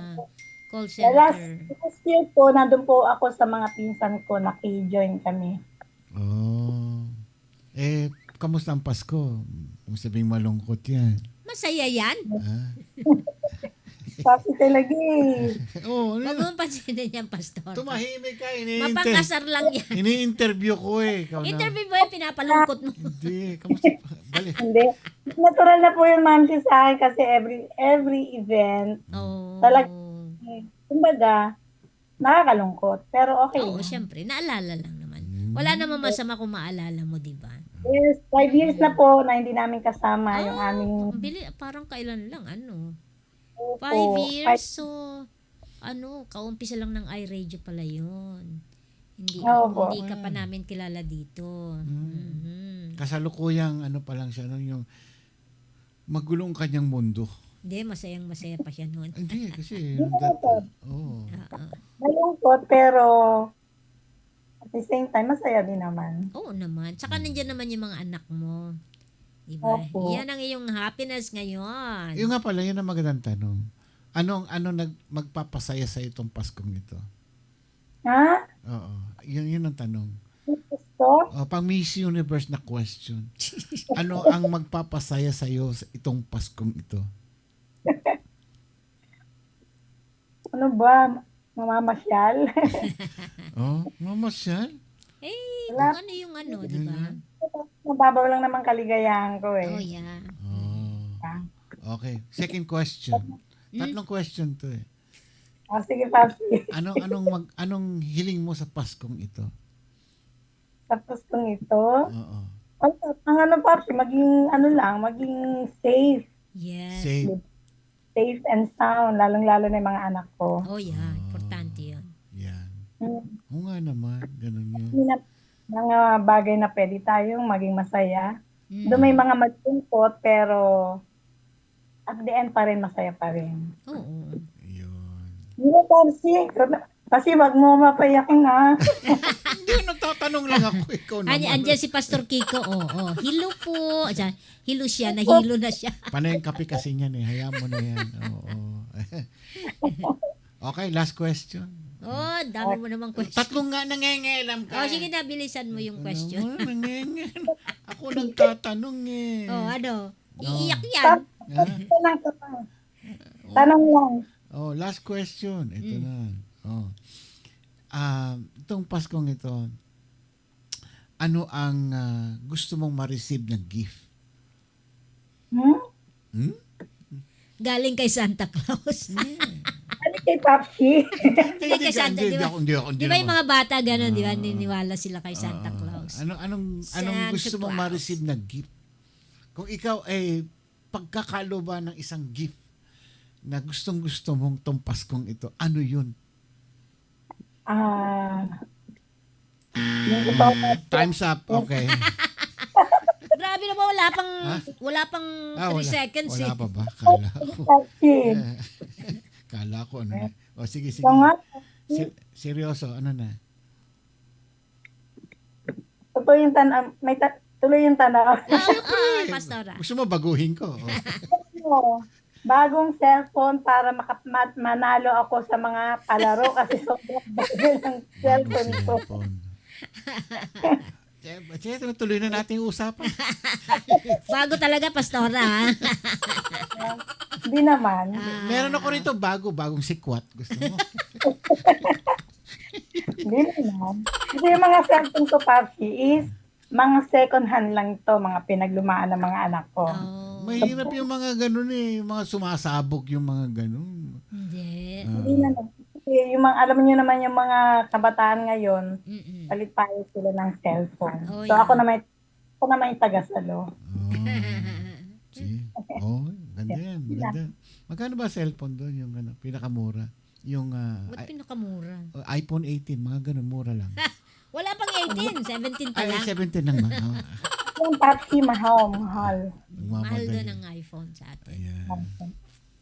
call last center. year po, nandun po ako sa mga pinsan ko, naki-join kami. Oh. Kamusta ang Pasko? Kung sabing malungkot yan. Masaya yan. Ah? Papsi talaga eh. Oh, Huwag mong pansinin yan, Pastor. tumahimik ka. Mapangkasar lang yan. Ini-interview ko Ikaw na. Interview mo yan, pinapalungkot mo. Hindi. Kamusta? Bali. Hindi. Natural na po yung mamsi sa akin kasi every event, Oo. kumbaga, nakakalungkot. Pero okay. Oo, syempre. Naalala lang naman. Wala namang masama kung maalala mo, di ba? Yes, 5 years na po na hindi namin kasama yung aming Ang bili, parang kailan lang, ano? grupo. 5 years, so, kaumpisa lang ng iRadio pala yun. Hindi, Oo po. hindi ka pa namin kilala dito. Mhm. Kasalukuyang pa lang siya yung magulong kanyang mundo. Hindi, masayang-masaya pa siya noon. Hindi, kasi Oo. Malungkot, pero at the same time, masaya din naman. Oo naman. Tsaka nandiyan naman yung mga anak mo. Diba? Opo. Yan ang iyong happiness ngayon. Yung nga pala, yun ang magandang tanong. Ano magpapasaya sa itong Paskong ito? Ha? Oo. Yun ang tanong. Gusto? Pang Miss Universe na question. Ano ang magpapasaya sa iyo sa itong Paskong ito? Ano ba? Mamamasyal? Mamasyal? Kung ano yung di ba? Mababaw lang naman kaligayahan ko eh. Oh, yeah. Okay. Second question. Tatlong question to eh. Sige, Papsi. Anong hiling mo sa Paskong ito? Tapos kung ito, Oo. ang Papsi, maging safe. Yes. Safe. And sound, lalong-lalo na yung mga anak ko. Oh, yeah. Importante yun. Yan. Hmm. Oo nga naman. Ganun yun. Mga bagay na pwede tayong maging masaya. Mm. Doon may mga malungkot, pero at the end pa rin, masaya pa rin. Oo. Yun. Hindi na, Papsi. Kasi wag mo mapayakin ha. Hindi, nagtatanong lang ako. Ikaw naman. Andiyan si Pastor Kiko. Oo. Hilo po. Diyan, hilo siya. Nahilo na siya. Panay yung kape kasi niyan eh. Hayaan mo na yan. Oo. Okay, last question. Oh, dami mo namang question. Tatlong nga nangengelam ka. Oh, sige na, bilisan mo yung question. Ano, nangengelam. Ako nagtatanong eh. Oh, ano? Iiyak yan. Ha? Ito lang ito. Tanong lang. Oh, last question. Ito na. Oh. Itong Paskong ito, ano ang gusto mong ma-receive ng gift? Hmm? Galing kay Santa Claus. Ano kay Papsi? Kay Santa, di ba? Di ba yung naman. mga bata gano'n, di ba? Niniwala sila kay Santa Claus. Anong Santa gusto mong Claus. ma-receive na gift? Kung ikaw ay pagkakaloba ng isang gift na gustong-gusto mong tong Paskong ito, ano yun? Yung ito, Time's up. Okay. Grabe naman, wala pang 3 seconds Wala eh. pa ba? Kala ko. Papsi. Kala ko ano na. O sige, sige. Ito nga, Seryoso, ano na? totoo yung tanong. Tuloy yung tanong. Pastora. Gusto mo baguhin ko? Oo. Bagong cellphone para manalo ako sa mga palaro kasi sobrang bagay ng cellphone ko. Sige, tuloy na natin yung usapan. Bago talaga, Pastora, ha? Hindi naman. Meron ako rito bagong sikwat. Gusto mo? Hindi naman. Kasi yung mga cellphone ko, Papsi, is mga second hand lang to, mga pinaglumaan ng mga anak ko. Oh, Mahirap yung mga ganun eh. Yung mga sumasabog yung mga ganun. hindi. Hindi naman. Kasi yung mga, alam niyo naman yung mga kabataan ngayon, Mm-mm. palit-palit sila ng cellphone. Oh, So yeah. ako naman yung taga-salo. See? Oh, ganda yan. Maganda. Magkano ba cellphone doon? Yung pinakamura? Yung Ba't pinakamura? iPhone 18, mga ganun, mura lang. Wala pang 18, 17 pa Ay, lang. 17 lang ba? Oh, Yung Papsi, mahal. Mahal nagmamadali. doon ang iPhone sa atin. Ayan.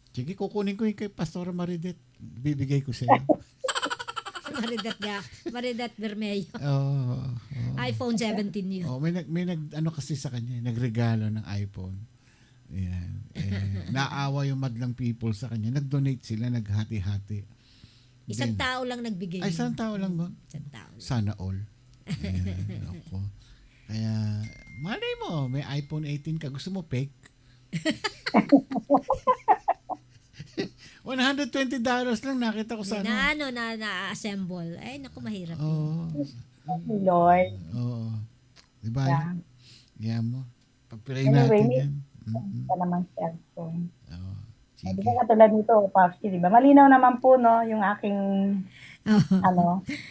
Sige, kukunin ko yung kay Pastora Maridet. Bibigay ko sa iyo. Maridat Bermejo. Oo. iPhone 17 yun. Oh, may ano kasi sa kanya, nagregalo ng iPhone. Ayan. Naawa yung madlang people sa kanya. Nag-donate sila, naghati-hati. Isang Then- tao lang nagbigay. Ay, nun. isang tao lang ba? Isang tao lang. Sana all. Ayan, ako. Kaya, malay mo, may iPhone 18 ka. Gusto mo fake? $120 lang nakita ko sa ano. Na-assemble. Ay, naku, mahirap. Oo. Lord. Oo. Diba? Yeah. Yan mo. Pagpilay Anyway, natin may- yan. Ito naman cellphone. Oo. Di Sige. ba katulad nito, Papsi, di ba? Malinaw naman po, no, yung aking,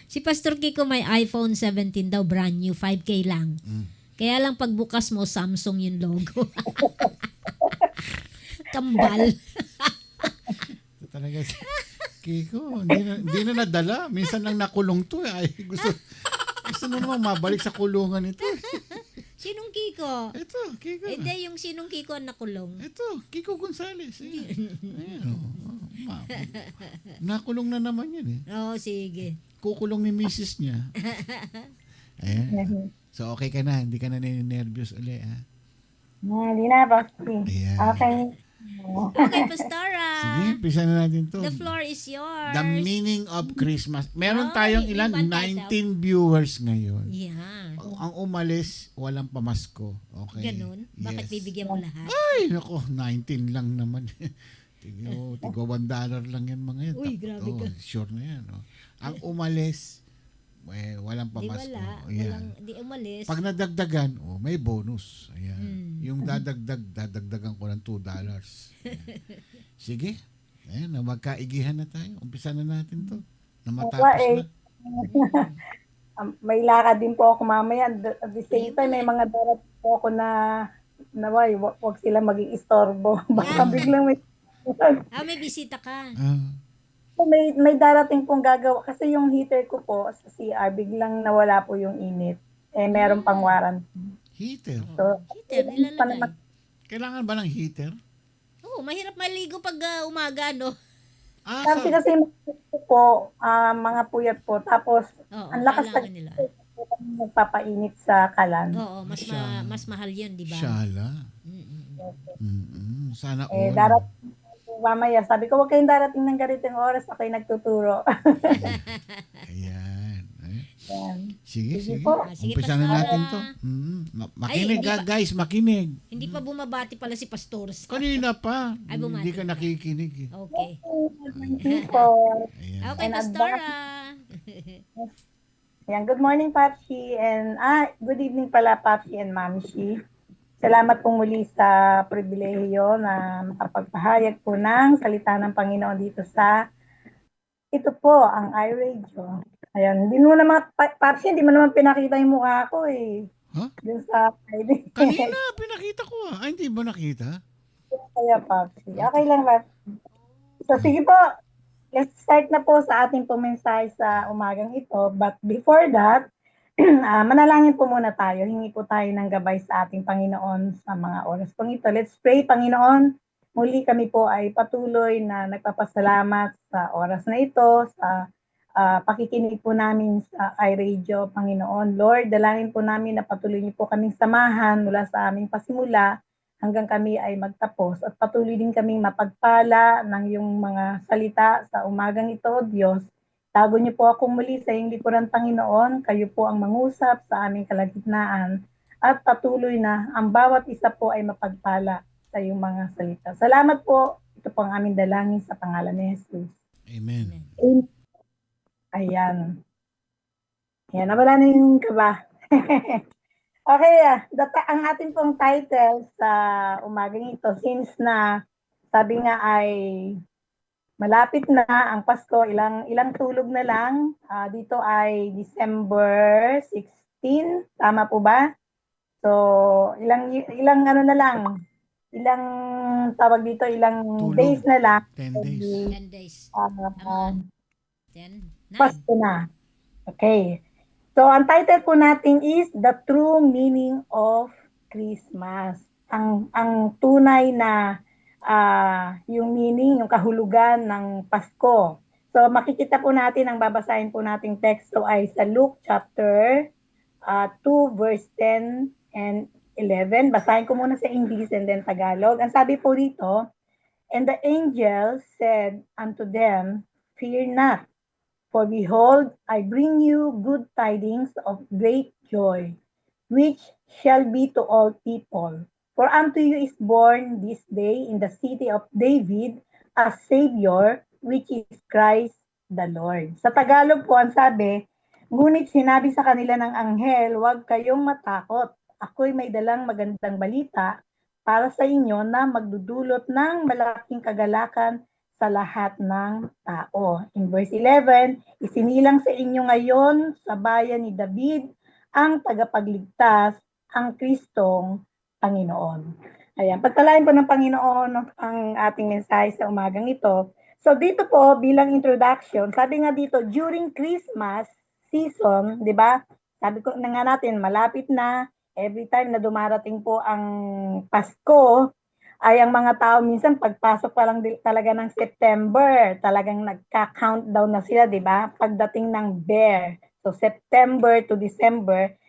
Si Pastor Kiko may iPhone 17 daw, brand new, 5K lang. Kaya lang pagbukas mo, Samsung yung logo. Kambal. Ito talaga. Kiko, hindi na nadala. Minsan lang nakulong to. Ay, gusto na naman mabalik sa kulungan ito. Sinong Kiko? Ito, Kiko. Hindi, yung sinong Kiko ang nakulong. Ito, Kiko Gonzales. Ayan. Nakulong na naman yan eh. Oo, sige. Kukulong ni misis niya. Ayan. So, okay ka na. Hindi ka na nervyos uli, ha? hindi na, Papsi. Ayan. Okay. Okay, Pastora. Sige, umpisa na natin to. The floor is yours. The meaning of Christmas. Meron Ay, tayong ilan? ibang title. 19 viewers ngayon. Yeah. Ang umalis, walang pamasko. Okay. Ganun? Bakit Yes. bibigyan mo lahat? Ay, nako, 19 lang naman. Tigo $1 lang yan mga yan. Uy, grabe ka. Sure na yan. Oh. Ang umalis, walang Di pamasko. wala. Ayan. Di umalis. Pag nadagdagan, may bonus. Ayan. Mm. Yung dadagdagan ko ng $2. Ayan. Sige. Ayan, na magkaigihan na tayo. Umpisa na natin to. Na matapos na. May lakad din po ako mamaya. At the same time, may mga darat po ako na wag sila maging istorbo. Baka biglang May bisita ka. may darating pong gagawa. Kasi yung heater ko po sa CR, biglang nawala po yung init. Meron pang warranty. Heater. So, Heater, nilalagay. Kailangan ba ng heater? Oo, mahirap maligo pag umaga, no? Kasi po, mga puyat po. Tapos, Oo, ang lakas kailangan nila. nagpapainit sa kalan. Oo, mas mahal yun, di ba? Shala. Sana all. Darating mamaya. Sabi ko, huwag kayong darating ng ganitong oras. Ako'y nagtuturo. Ayan. Yan. Sige, Sige sige. po. Sige, Umpisa na Pastora. natin to. Makinig hindi ka, pa- guys, makinig. Hindi pa bumabati pala si Pastors. Kanina pa. Ay, bumati Hindi ka na. nakikinig. Okay. Thank you po. Ayan. Okay, And Pastora. Yan, good morning, Papsi. And good evening pala, Papsi and Mamsi. Salamat po muli sa pribilehiyo na makapagpahayag po ng salita ng Panginoon dito sa ito po, ang iRadio. Ayan, hindi mo naman, Papsi, hindi mo naman pinakita yung mukha ko eh. Huh? Dun sa Kanina, pinakita ko Ay, hindi ba nakita? Kaya, Papsi. Okay lang, Papsi. So, sige po. Let's start na po sa ating pumensahe sa umagang ito. But before that, manalangin po muna tayo. Hingi po tayo ng gabay sa ating Panginoon sa mga oras pong ito. Let's pray, Panginoon. Muli kami po ay patuloy na nagpapasalamat sa oras na ito, sa pakikinig po namin sa iRadio, Panginoon. Lord, dalangin po namin na patuloy niyo po kaming samahan mula sa aming pasimula hanggang kami ay magtapos at patuloy din kaming mapagpala ng iyong mga salita sa umagang ito, O Diyos. Tago niyo po ako muli sa iyong likuran, Panginoon. Kayo po ang mangusap sa aming kalagitnaan at patuloy na ang bawat isa po ay mapagpala sa iyong mga salita. Salamat po. Ito po ang aming dalangin sa pangalan ni Jesus. Amen. Ayan. Ayan, nawala na yung kaba. Okay, ang ating pong title sa umagang ito, since na sabi nga ay malapit na ang Pasko, ilang tulog na lang. Dito ay December 16, tama po ba? So, ilang ano na lang, ilang tawag dito, ilang Tulog. days na lang. 10 days. 10 days. Uh, 10, 9. Pasko na. Okay. So, ang title po natin is The True Meaning of Christmas. Ang tunay na yung meaning, yung kahulugan ng Pasko. So, makikita po natin, ang babasahin po nating teksto ay sa Luke chapter 2 verse 10 and 11. Basahin ko muna sa English and then Tagalog. Ang sabi po dito, "And the angel said unto them, Fear not, for behold, I bring you good tidings of great joy, which shall be to all people. For unto you is born this day in the city of David a Savior, which is Christ the Lord." Sa Tagalog po ang sabi, "Ngunit sinabi sa kanila ng anghel, huwag kayong matakot. Ako'y may dalang magandang balita para sa inyo na magdudulot ng malaking kagalakan sa lahat ng tao." In verse 11, "Isinilang sa inyo ngayon sa bayan ni David ang tagapagligtas, ang Kristong Panginoon." Ayan, pagpalain po ng Panginoon ang ating mensahe sa umagang ito. So dito po, bilang introduction, sabi nga dito, during Christmas season, di ba? Sabi ko na nga natin, malapit na, every time na dumarating po ang Pasko, ay ang mga tao minsan pagpasok pa lang talaga ng September, talagang nagka-countdown na sila, di ba? Pagdating ng bear. So September to December,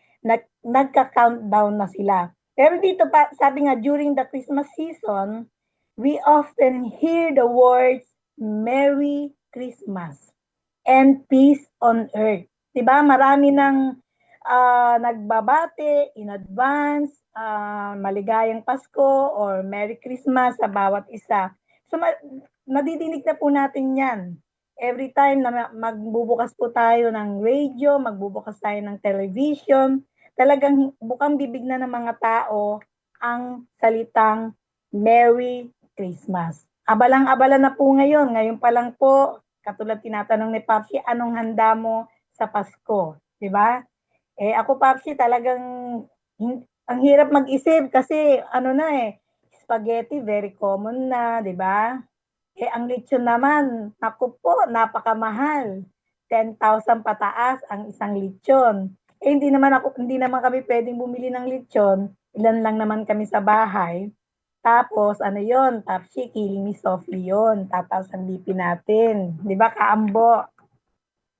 nagka-countdown na sila. Pero dito pa, sabi nga, during the Christmas season, we often hear the words, Merry Christmas and peace on earth. Diba? Marami nang nagbabate in advance, maligayang Pasko or Merry Christmas sa bawat isa. So, nadidinig na po natin yan. Every time na magbubukas po tayo ng radio, magbubukas tayo ng television, talagang bukang bibig na ng mga tao ang salitang Merry Christmas. Abalang-abala na po ngayon. Ngayon pa lang po, katulad tinatanong ni Papsi, anong handa mo sa Pasko? Diba? Ako, Papsi, talagang ang hirap mag-isip kasi spaghetti very common na, diba? Ang lechon naman, naku po, napakamahal. 10,000 pataas ang isang lechon. Hindi naman kami pwedeng bumili ng lechon. Ilan lang naman kami sa bahay. Tapos, Papsi, killing me softly yun. Tataas ang BP natin. Di ba, kaambo?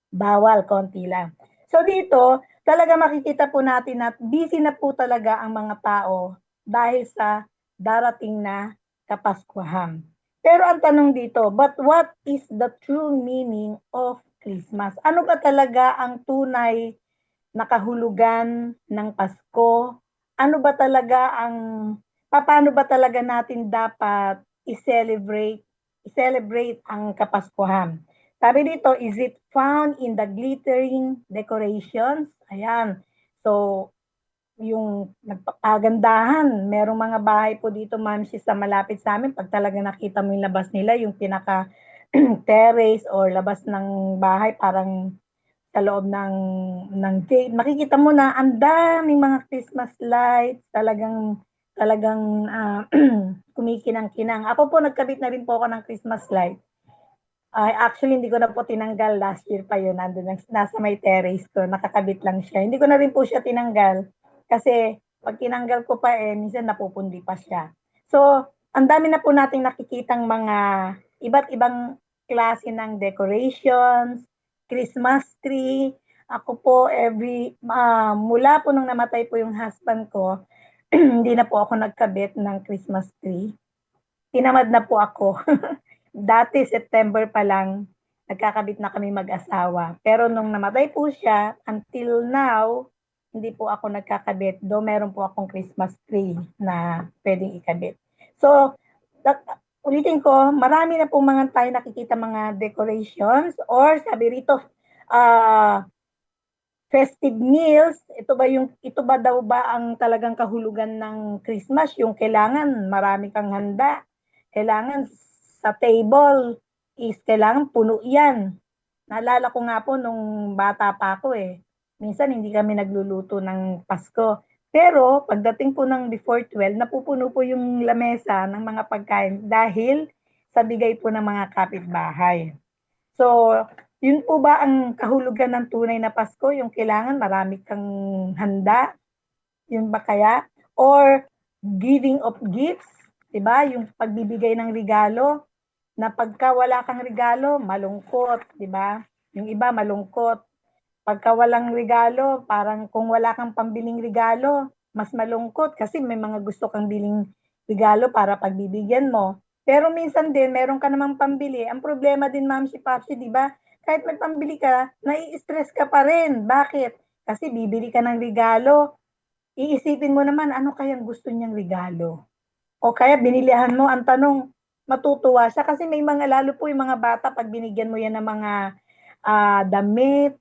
Bawal, konti lang. So dito, talaga makikita po natin na busy na po talaga ang mga tao dahil sa darating na Kapaskuhan. Pero ang tanong dito, but what is the true meaning of Christmas? Ano ba talaga ang tunay nakahulugan ng Pasko? Ano ba talaga paano ba talaga natin dapat i-celebrate ang Kapaskuhan? Sabi dito, is it found in the glittering decorations? Ayan. So, yung nagpapagandahan, merong mga bahay po dito, ma'am, sa malapit sa amin, pag talaga nakita mo yung labas nila, yung pinaka terrace or labas ng bahay, parang sa loob ng gate, makikita mo na ang daming mga Christmas lights, talagang kumikinang-kinang. Ako po, nagkabit na rin po ako ng Christmas light. Actually, hindi ko na po tinanggal. Last year pa yun. Nasa may terrace ko. Nakakabit lang siya. Hindi ko na rin po siya tinanggal. Kasi pag tinanggal ko pa minsan napupundi pa siya. So, ang dami na po nating nakikitang mga iba't ibang klase ng decorations, Christmas tree. Ako po, mula po nung namatay po yung husband ko, hindi na po ako nagkabit ng Christmas tree. Tinamad na po ako. Dati, September pa lang, nagkakabit na kami mag-asawa. Pero nung namatay po siya, until now, hindi po ako nagkakabit. Do meron po akong Christmas tree na pwedeng ikabit. So, ulitin ko, marami na po mga tayo nakikita mga decorations or sabi rito, festive meals. Ito ba daw ba ang talagang kahulugan ng Christmas? Yung kailangan marami kang handa. Kailangan sa table is kailangan puno yan. Naalala ko nga po nung bata pa ako minsan hindi kami nagluluto ng Pasko. Pero pagdating po ng before 12, napupuno po yung lamesa ng mga pagkain dahil sa bigay po ng mga kapitbahay. So, yun po ba ang kahulugan ng tunay na Pasko? Yung kailangan marami kang handa? Yun ba kaya? Or giving of gifts? Diba? Yung pagbibigay ng regalo, na pagka wala kang regalo, malungkot, di ba? Yung iba malungkot. Pagka walang regalo, parang kung wala kang pambiling regalo, mas malungkot kasi may mga gusto kang biling regalo para pagbibigyan mo. Pero minsan din, meron ka namang pambili. Ang problema din, ma'am, si Papsi, di ba? Kahit may pambili ka, nai-stress ka pa rin. Bakit? Kasi bibili ka ng regalo. Iisipin mo naman, ano kayang gusto niyang regalo? O kaya binilihan mo, ang tanong, matutuwa siya kasi may mga lalo po yung mga bata pag binigyan mo yan ng mga damit,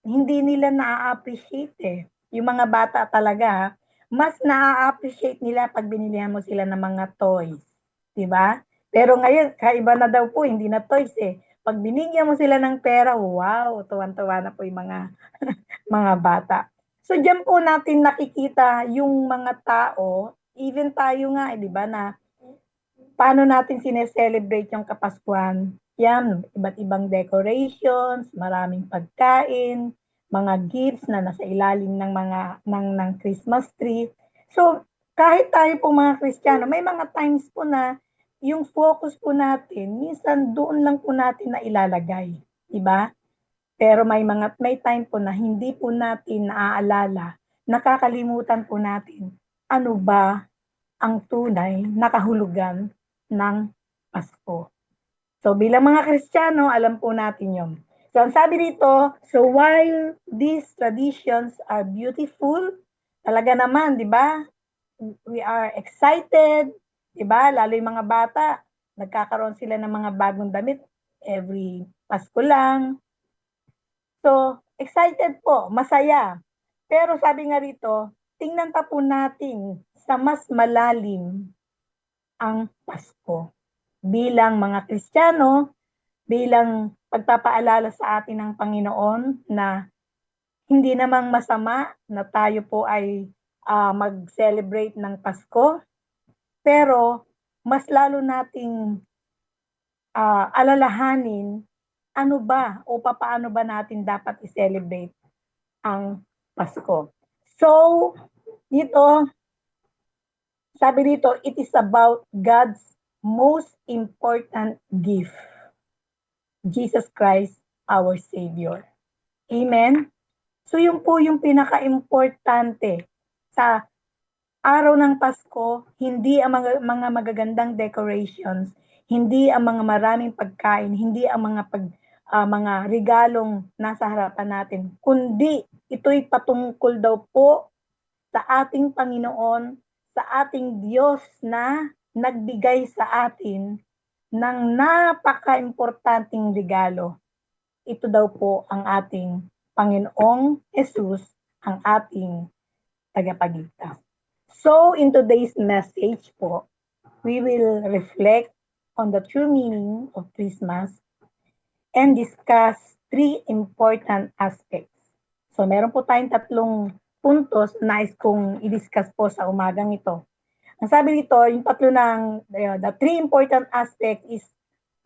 hindi nila na-appreciate Yung mga bata talaga, mas na-appreciate nila pag binilihan mo sila ng mga toys. 'Di ba? Pero ngayon, kaiba na daw po, hindi na toys Pag binigyan mo sila ng pera, wow, tuwan-tuwa na po yung mga mga bata. So diyan po natin nakikita yung mga tao, even tayo nga, 'di ba, na paano natin sineselebrate yung Kapaskuhan? Yan, iba't ibang decorations, maraming pagkain, mga gifts na nasa ilalim ng Christmas tree. So, kahit tayo po mga Kristiyano, may mga times po na yung focus po natin, minsan doon lang po natin na ilalagay, 'di ba? Pero may time po na hindi po natin naaalala, nakakalimutan po natin ano ba ang tunay na kahulugan ng Pasko. So bilang mga Kristiyano, alam po natin yun. So ang sabi dito, so while these traditions are beautiful, talaga naman, di ba? We are excited, di ba? Lalo yung mga bata, nagkakaroon sila ng mga bagong damit every Pasko lang. So, excited po, masaya. Pero sabi nga rito, tingnan pa po natin sa mas malalim ang Pasko. Bilang mga Kristiyano, bilang pagpapaalala sa atin ng Panginoon na hindi namang masama na tayo po ay mag-celebrate ng Pasko, pero mas lalo nating alalahanin ano ba o paano ba natin dapat i-celebrate ang Pasko. So, dito, sabi dito, it is about God's most important gift, Jesus Christ, our Savior. Amen? So yun po yung pinaka-importante sa araw ng Pasko, hindi ang mga magagandang decorations, hindi ang mga maraming pagkain, hindi ang mga mga regalong nasa harapan natin, kundi ito'y patungkol daw po sa ating Panginoon, sa ating Diyos na nagbigay sa atin ng napaka-importanting regalo. Ito daw po ang ating Panginoong Jesus, ang ating tagapagligtas. So, in today's message po, we will reflect on the true meaning of Christmas and discuss 3 important aspects. So, meron po tayong 3 puntos na nais kong i-discuss po sa umagang ito. Ang sabi dito, yung 3 the 3 important aspects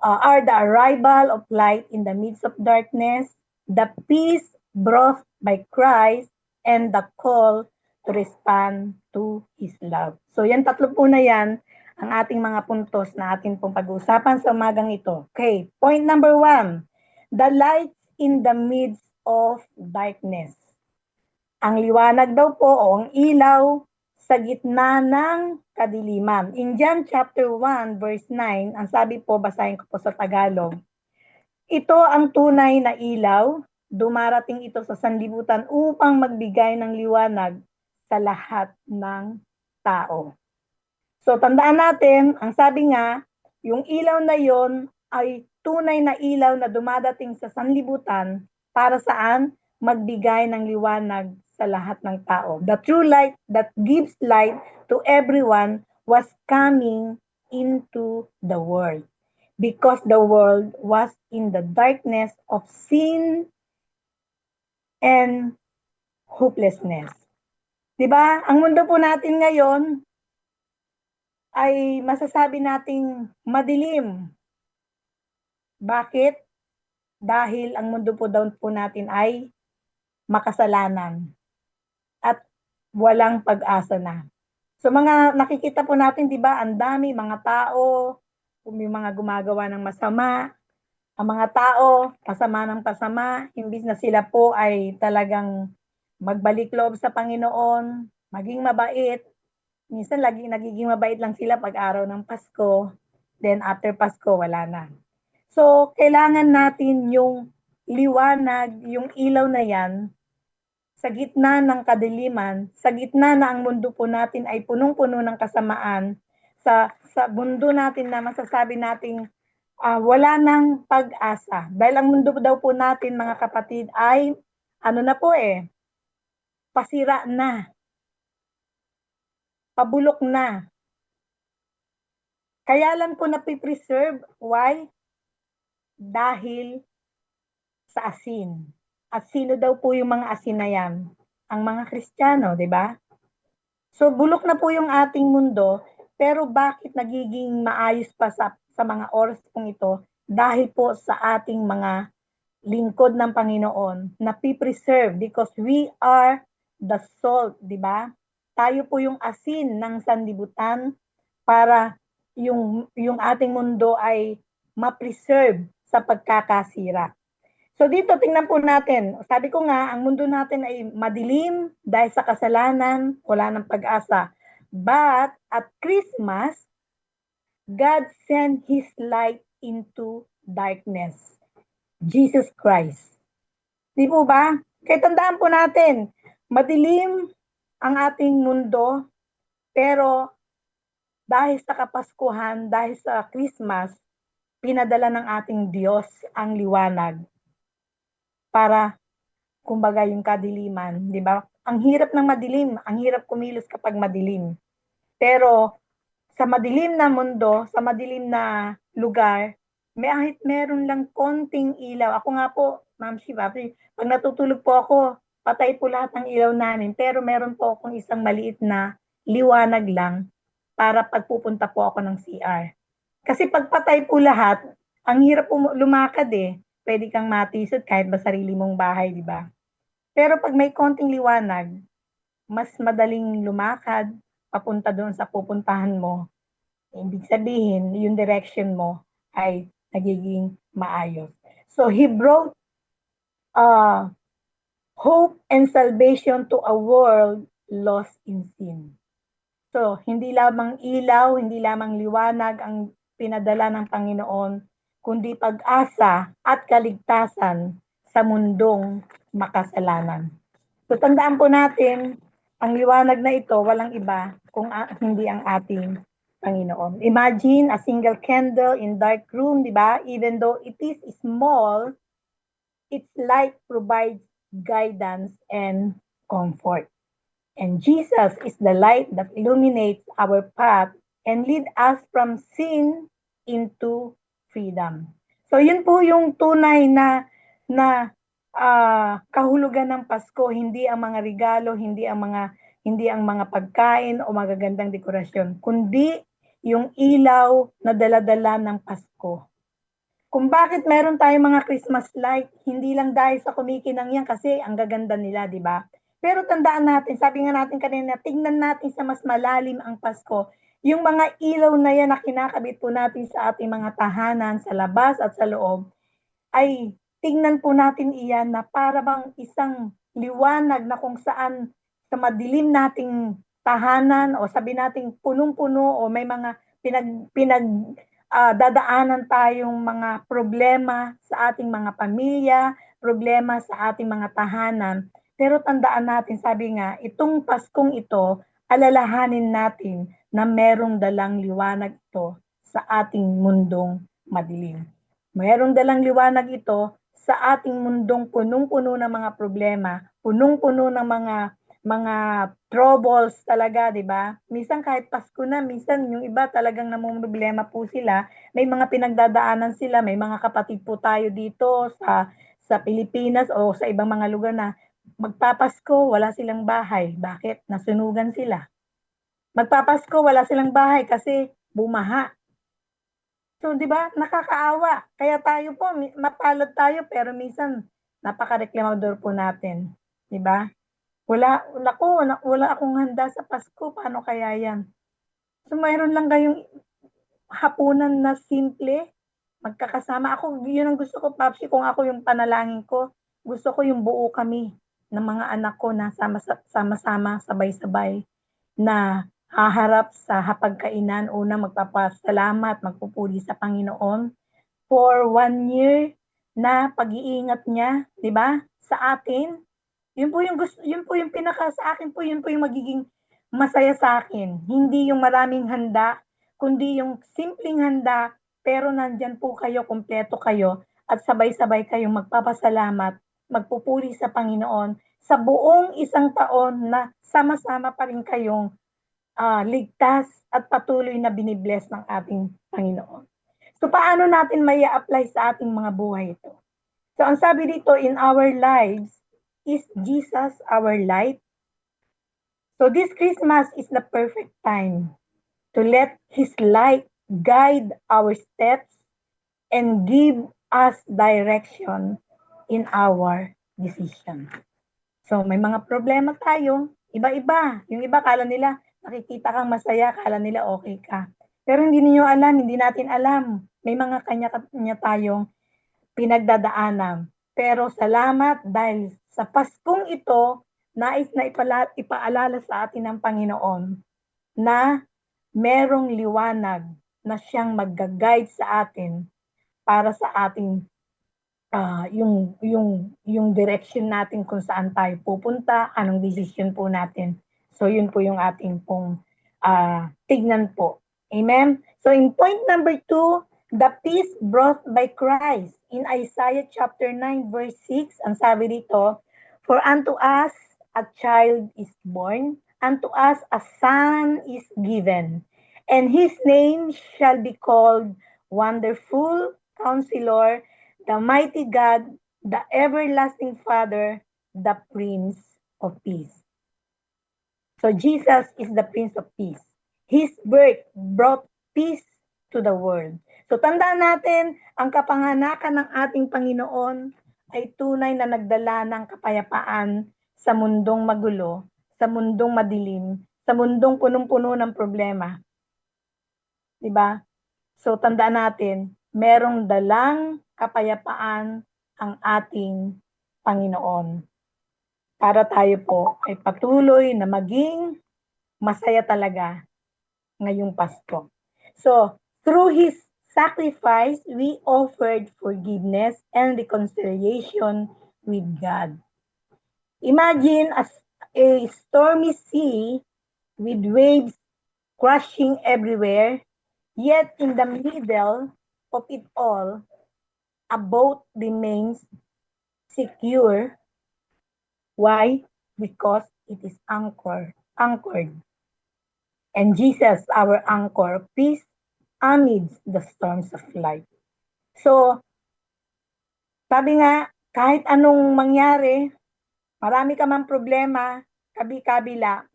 are the arrival of light in the midst of darkness, the peace brought by Christ, and the call to respond to His love. So yan 3 po na yan ang ating mga puntos na ating pong pag-uusapan sa umagang ito. Okay, point number 1, the light in the midst of darkness. Ang liwanag daw po o ang ilaw sa gitna ng kadiliman. In John chapter 1 verse 9, ang sabi po, basahin ko po sa Tagalog, ito ang tunay na ilaw, dumarating ito sa sanlibutan upang magbigay ng liwanag sa lahat ng tao. So tandaan natin, ang sabi nga, yung ilaw na yon ay tunay na ilaw na dumadating sa sanlibutan para saan? Magbigay ng liwanag sa lahat ng tao. The true light that gives light to everyone was coming into the world because the world was in the darkness of sin and hopelessness. Diba? Ang mundo po natin ngayon ay masasabi nating madilim. Bakit? Dahil ang mundo po daw po natin ay makasalanan at walang pag-asa na. So mga nakikita po natin, di ba, ang dami mga tao, may mga gumagawa ng masama, ang mga tao, pasama ng pasama, imbis na sila po ay talagang magbalik loob sa Panginoon, maging mabait. Minsan nagiging mabait lang sila pag araw ng Pasko, then after Pasko, wala na. So, kailangan natin yung liwanag, yung ilaw na yan, sa gitna ng kadiliman, sa gitna na ang mundo po natin ay punong-puno ng kasamaan, sa mundo natin na masasabi nating wala nang pag-asa. Dahil ang mundo daw po natin, mga kapatid, ay pasira na. Pabulok na. Kaya lang po napipreserve. Why? Dahil sa asin. At sino daw po yung mga asin na yan? Ang mga Kristiyano, di ba? So bulok na po yung ating mundo, pero bakit nagiging maayos pa sa mga oras pong ito? Dahil po sa ating mga lingkod ng Panginoon na pipreserve because we are the salt, di ba? Tayo po yung asin ng sanlibutan para yung ating mundo ay ma-preserve sa pagkakasira. So dito, tingnan po natin. Sabi ko nga, ang mundo natin ay madilim dahil sa kasalanan, wala ng pag-asa. But at Christmas, God sent His light into darkness. Jesus Christ. Di po ba? Kaya tandaan po natin, madilim ang ating mundo, pero dahil sa Kapaskuhan, dahil sa Christmas, pinadala ng ating Diyos ang liwanag para, kumbaga, yung kadiliman, di ba? Ang hirap ng madilim, ang hirap kumilos kapag madilim. Pero sa madilim na mundo, sa madilim na lugar, meron lang konting ilaw. Ako nga po, Ma'am Shiva, pag natutulog po ako, patay po lahat ng ilaw namin, pero meron po akong isang maliit na liwanag lang para pagpupunta po ako ng CR. Kasi pag patay po lahat, ang hirap po lumakad eh. Pwede kang matisod kahit ba sarili mong bahay, di ba? Pero pag may konting liwanag, mas madaling lumakad papunta doon sa pupuntahan mo. Ibig sabihin, yung direction mo ay nagiging maayos. So, He brought hope and salvation to a world lost in sin. So, hindi lamang ilaw, hindi lamang liwanag ang pinadala ng Panginoon, kundi pag-asa at kaligtasan sa mundong makasalanan. So tandaan po natin, ang liwanag na ito, walang iba kung hindi ang ating Panginoon. Imagine a single candle in dark room, di ba? Even though it is small, its light provides guidance and comfort. And Jesus is the light that illuminates our path and lead us from sin into freedom. So yun po yung tunay na kahulugan ng Pasko, hindi ang mga regalo, hindi ang mga pagkain o magagandang dekorasyon, kundi yung ilaw na dala-dala ng Pasko. Kung bakit meron tayong mga Christmas light, hindi lang dahil sa kumikinang yan kasi ang gaganda nila, di ba? Pero tandaan natin, sabi nga natin kanina, tingnan natin sa mas malalim ang Pasko. Yung mga ilaw na yan na kinakabit po natin sa ating mga tahanan, sa labas at sa loob, ay tingnan po natin iyan na para bang isang liwanag na kung saan sa madilim nating tahanan o sabi nating punong-puno o may mga dadaanan tayong mga problema sa ating mga pamilya, problema sa ating mga tahanan. Pero tandaan natin, sabi nga, itong Paskong ito, alalahanin natin na merong dalang liwanag ito sa ating mundong madilim. Merong dalang liwanag ito sa ating mundong punong-puno ng mga problema, punong-puno ng mga troubles talaga, di ba? Minsan kahit Pasko na, minsan yung iba talagang namumroblema po sila. May mga pinagdadaanan sila, may mga kapatid po tayo dito sa Pilipinas o sa ibang mga lugar na magpapasko, wala silang bahay. Bakit? Nasunugan sila. Magpapasko, wala silang bahay kasi bumaha. So, di ba? Nakakaawa. Kaya tayo po, mapalad tayo, pero minsan napaka-reklamador po natin. Di ba? Wala akong handa sa Pasko, paano kaya yan? So, mayroon lang kayong hapunan na simple, magkakasama. Ako, yun ang gusto ko, Papsi, kung ako yung panalangin ko, gusto ko yung buo kami ng mga anak ko na sama-sama, sabay-sabay, na haharap sa hapagkainan, una magpapasalamat, magpupuri sa Panginoon for 1 year na pag-iingat niya, di ba? Sa atin, yun po yung pinaka sa akin po, yun po yung magiging masaya sa akin. Hindi yung maraming handa, kundi yung simpleng handa, pero nandyan po kayo, kumpleto kayo, at sabay-sabay kayong magpapasalamat, magpupuri sa Panginoon, sa buong isang taon na sama-sama pa rin kayong ligtas at patuloy na binibless ng ating Panginoon. So paano natin may apply sa ating mga buhay ito? So ang sabi dito, in our lives, is Jesus our light? So this Christmas is the perfect time to let His light guide our steps and give us direction in our decision. So may mga problema tayo, iba-iba. Yung iba kala nila, nakikita kang masaya, kala nila okay ka. Pero hindi niyo alam, hindi natin alam. May mga kanya-kanya tayong pinagdadaanan. Pero salamat dahil sa Paskong ito, nais na ipaalala sa atin ng Panginoon na merong liwanag na siyang mag-guide sa atin para sa ating yung direction natin kung saan tayo pupunta, anong decision po natin. So yun po yung ating pong tignan po. Amen? So in point number 2, the peace brought by Christ. In Isaiah chapter 9 verse 6, ang sabi dito, for unto us a child is born, unto us a son is given, and his name shall be called Wonderful Counselor, the Mighty God, the Everlasting Father, the Prince of Peace. So Jesus is the Prince of Peace. His birth brought peace to the world. So tandaan natin, ang kapanganakan ng ating Panginoon ay tunay na nagdala ng kapayapaan sa mundong magulo, sa mundong madilim, sa mundong punong-puno ng problema. Diba? So tandaan natin, merong dalang kapayapaan ang ating Panginoon. Para tayo po ay patuloy na maging masaya talaga ngayong Pasko. So, through His sacrifice, we offered forgiveness and reconciliation with God. Imagine a stormy sea with waves crashing everywhere, yet in the middle of it all, a boat remains secure. Why? Because it is anchored. And Jesus, our anchor, peace amidst the storms of life. So, sabi nga, kahit anong mangyari, marami ka mang problema, kabi-kabila,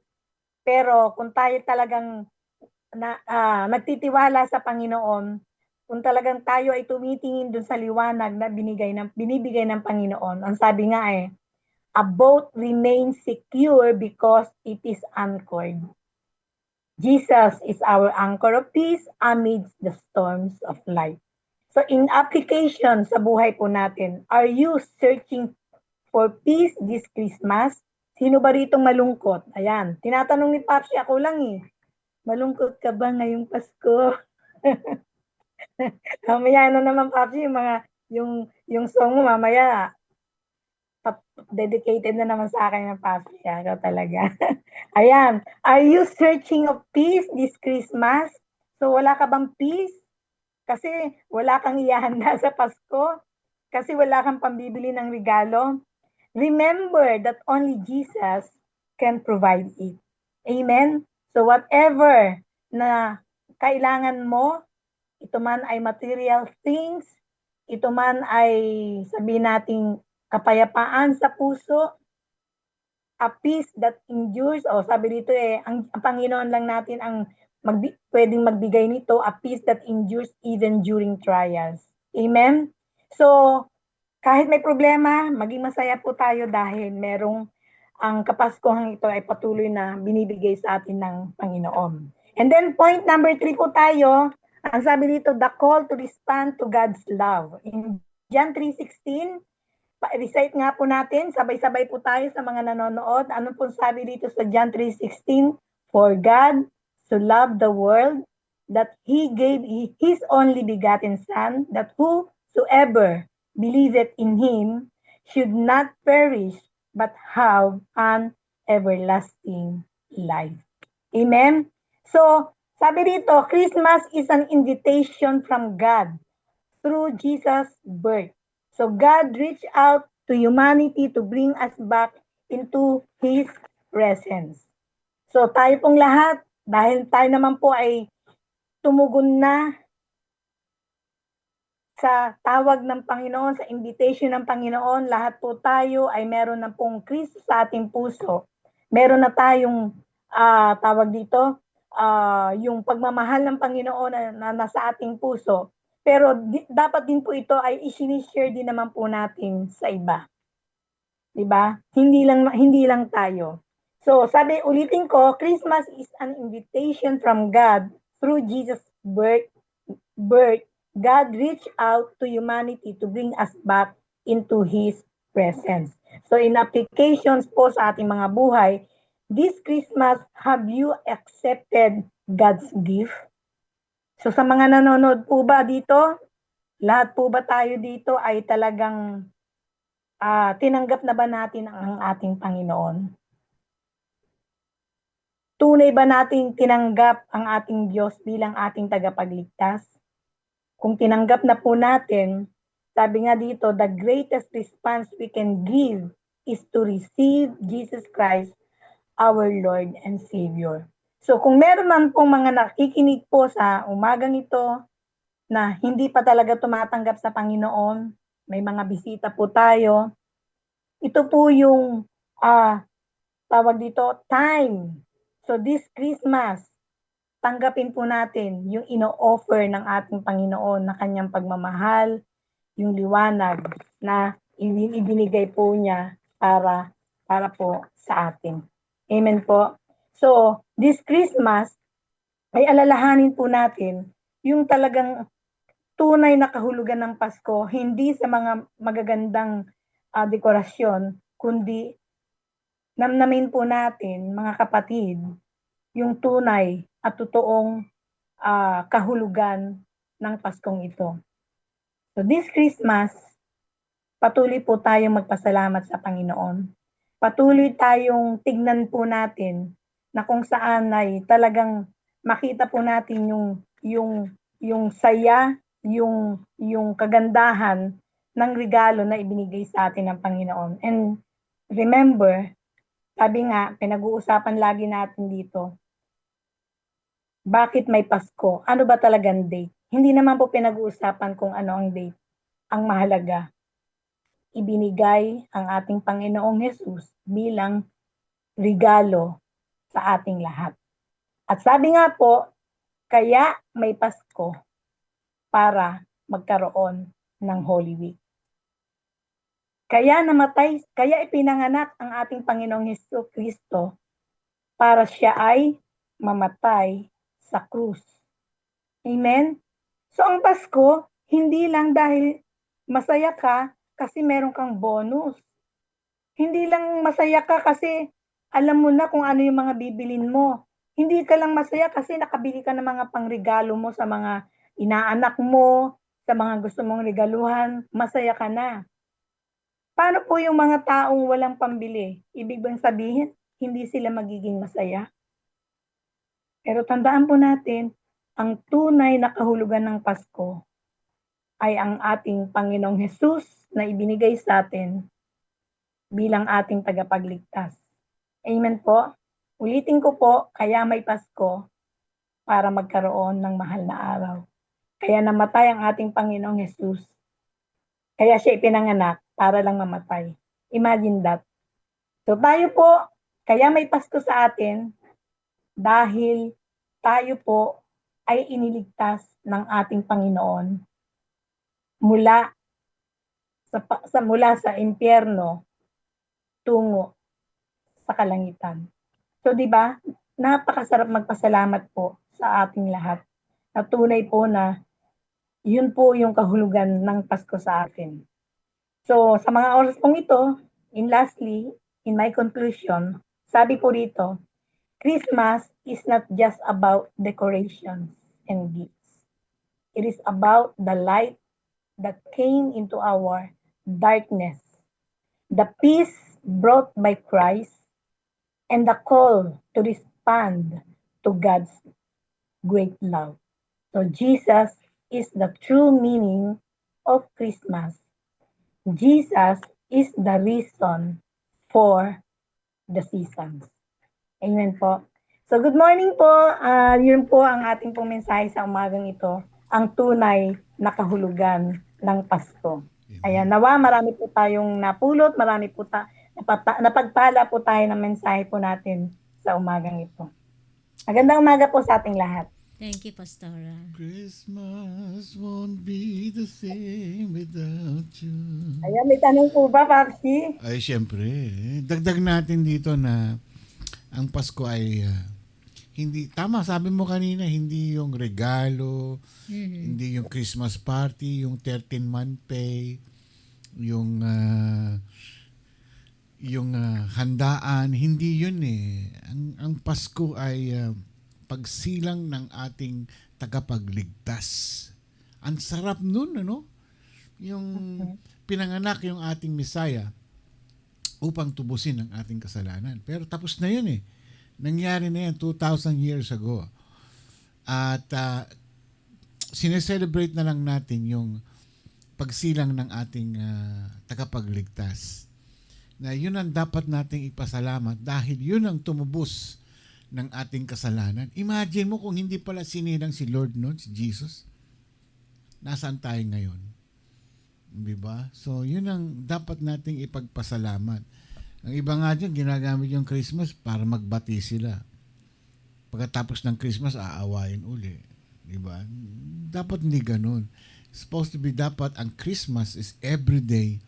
pero kung tayo talagang nagtitiwala sa Panginoon, kung talagang tayo ay tumitingin dun sa liwanag na binibigay ng Panginoon, ang sabi nga a boat remains secure because it is anchored. Jesus is our anchor of peace amidst the storms of life. So in application sa buhay po natin, are you searching for peace this Christmas? Sino ba rito malungkot? Ayan, tinatanong ni Papsi, ako lang malungkot ka ba ngayong Pasko? Mamaya na naman, Papsi, yung song mo mamaya, dedicated na naman sa akin ng Papsi. Ako talaga. Ayan, are you searching of peace this Christmas? So wala ka bang peace? Kasi wala kang ihahanda sa Pasko? Kasi wala kang pambibili ng regalo? Remember that only Jesus can provide it. Amen? So whatever na kailangan mo, ito man ay material things, ito man ay sabihin nating kapayapaan sa puso, a peace that endures, sabi dito ang Panginoon lang natin ang pwedeng magbigay nito, a peace that endures even during trials. Amen? So, kahit may problema, maging masaya po tayo dahil merong ang Kapaskuhan ito ay patuloy na binibigay sa atin ng Panginoon. And then point number 3 po tayo, ang sabi dito, the call to respond to God's love. In John 3:16, recite nga po natin, sabay-sabay po tayo sa mga nanonood. Ano po sabi dito sa John 3:16? For God so loved the world that He gave His only begotten Son, that whosoever believeth in Him should not perish, but have an everlasting life. Amen? So, sabi dito, Christmas is an invitation from God through Jesus' birth. So God reached out to humanity to bring us back into His presence. So tayo pong lahat, dahil tayo naman po ay tumugon na sa tawag ng Panginoon, sa invitation ng Panginoon, lahat po tayo ay meron na pong Kristo sa ating puso. Meron na tayong tawag dito, yung pagmamahal ng Panginoon na nasa ating puso. Pero dapat din po ito ay i-share din naman po natin sa iba. 'Di ba? Hindi lang tayo. So, ulitin ko, Christmas is an invitation from God through Jesus' birth. God reached out to humanity to bring us back into His presence. So, in applications po sa ating mga buhay, this Christmas, have you accepted God's gift? So sa mga nanonood po ba dito, lahat po ba tayo dito ay talagang tinanggap na ba natin ang ating Panginoon? Tunay ba nating tinanggap ang ating Diyos bilang ating tagapagligtas? Kung tinanggap na po natin, sabi nga dito, the greatest response we can give is to receive Jesus Christ, our Lord and Savior. So kung meron man pong mga nakikinig po sa umagang ito na hindi pa talaga tumatanggap sa Panginoon, may mga bisita po tayo, ito po yung tawag dito, time. So this Christmas, tanggapin po natin yung ino-offer ng ating Panginoon na kanyang pagmamahal, yung liwanag na ibinigay po niya para po sa atin. Amen po. So, this Christmas, ay alalahanin po natin yung talagang tunay na kahulugan ng Pasko, hindi sa mga magagandang dekorasyon, kundi namnamin po natin, mga kapatid, yung tunay at totoong kahulugan ng Paskong ito. So this Christmas, patuloy po tayong magpasalamat sa Panginoon. Patuloy tayong tignan po natin na kung saan ay talagang makita po natin yung saya, yung kagandahan ng regalo na ibinigay sa atin ng Panginoon. And remember, sabi nga, pinag-uusapan lagi natin dito, bakit may Pasko? Ano ba talagang date? Hindi naman po pinag-uusapan kung ano ang date. Ang mahalaga, ibinigay ang ating Panginoong Hesus bilang regalo sa ating lahat. At sabi nga po, kaya may Pasko para magkaroon ng Holy Week. Kaya ipinanganak ang ating Panginoong Hesus Kristo para siya ay mamatay sa krus. Amen? So ang Pasko, hindi lang dahil masaya ka kasi meron kang bonus. Hindi lang masaya ka kasi alam mo na kung ano yung mga bibilin mo. Hindi ka lang masaya kasi nakabili ka ng mga pangregalo mo sa mga inaanak mo, sa mga gusto mong regaluhan, masaya ka na. Paano po yung mga taong walang pambili? Ibig bang sabihin, hindi sila magiging masaya? Pero tandaan po natin, ang tunay na kahulugan ng Pasko ay ang ating Panginoong Hesus na ibinigay sa atin bilang ating tagapagligtas. Amen po. Ulitin ko po, kaya may Pasko para magkaroon ng mahal na araw. Kaya namatay ang ating Panginoong Hesus. Kaya siya ipinanganak para lang mamatay. Imagine that. So tayo po, kaya may Pasko sa atin dahil tayo po ay iniligtas ng ating Panginoon mula sa impyerno tungo sa kalangitan. So, di ba? Napakasarap magpasalamat po sa ating lahat. Na tunay po na yun po yung kahulugan ng Pasko sa atin. So, sa mga oras pong ito, lastly, in my conclusion, sabi po dito, Christmas is not just about decorations and gifts. It is about the light that came into our darkness, the peace brought by Christ, and the call to respond to God's great love. So Jesus is the true meaning of Christmas. Jesus is the reason for the seasons. Amen po. So good morning po. Yun po ang ating pong mensahe sa umagang ito, ang tunay na kahulugan ng Pasko. Ayan, nawa marami po tayong napulot, marami po napagpala po tayo ng mensahe po natin sa umagang ito. Magandang umaga po sa ating lahat. Thank you, Pastora. Christmas won't be the same without you. Ayan, may tanong po ba, Papsi? Ay, syempre. Dagdag natin dito na ang Pasko ay hindi, tama, sabi mo kanina, hindi yung regalo, hindi yung Christmas party, yung 13-month pay, yung handaan, hindi yun eh. Ang Pasko ay pagsilang ng ating tagapagligtas. Ang sarap nun, ano? Yung pinanganak yung ating Messiah upang tubusin ang ating kasalanan. Pero tapos na yun eh. Nangyari na yan 2,000 years ago. At sineselebrate na lang natin yung pagsilang ng ating tagapagligtas. Na yun ang dapat nating ipasalamat dahil yun ang tumubos ng ating kasalanan. Imagine mo kung hindi pala sinilang si Lord noon, si Jesus. Nasaan tayo ngayon? Diba? So, yun ang dapat nating ipagpasalamat. Ang iba nga dyan, ginagamit yung Christmas para magbati sila. Pagkatapos ng Christmas, aawayin uli. Diba? Dapat hindi ganun. Supposed to be dapat ang Christmas is everyday.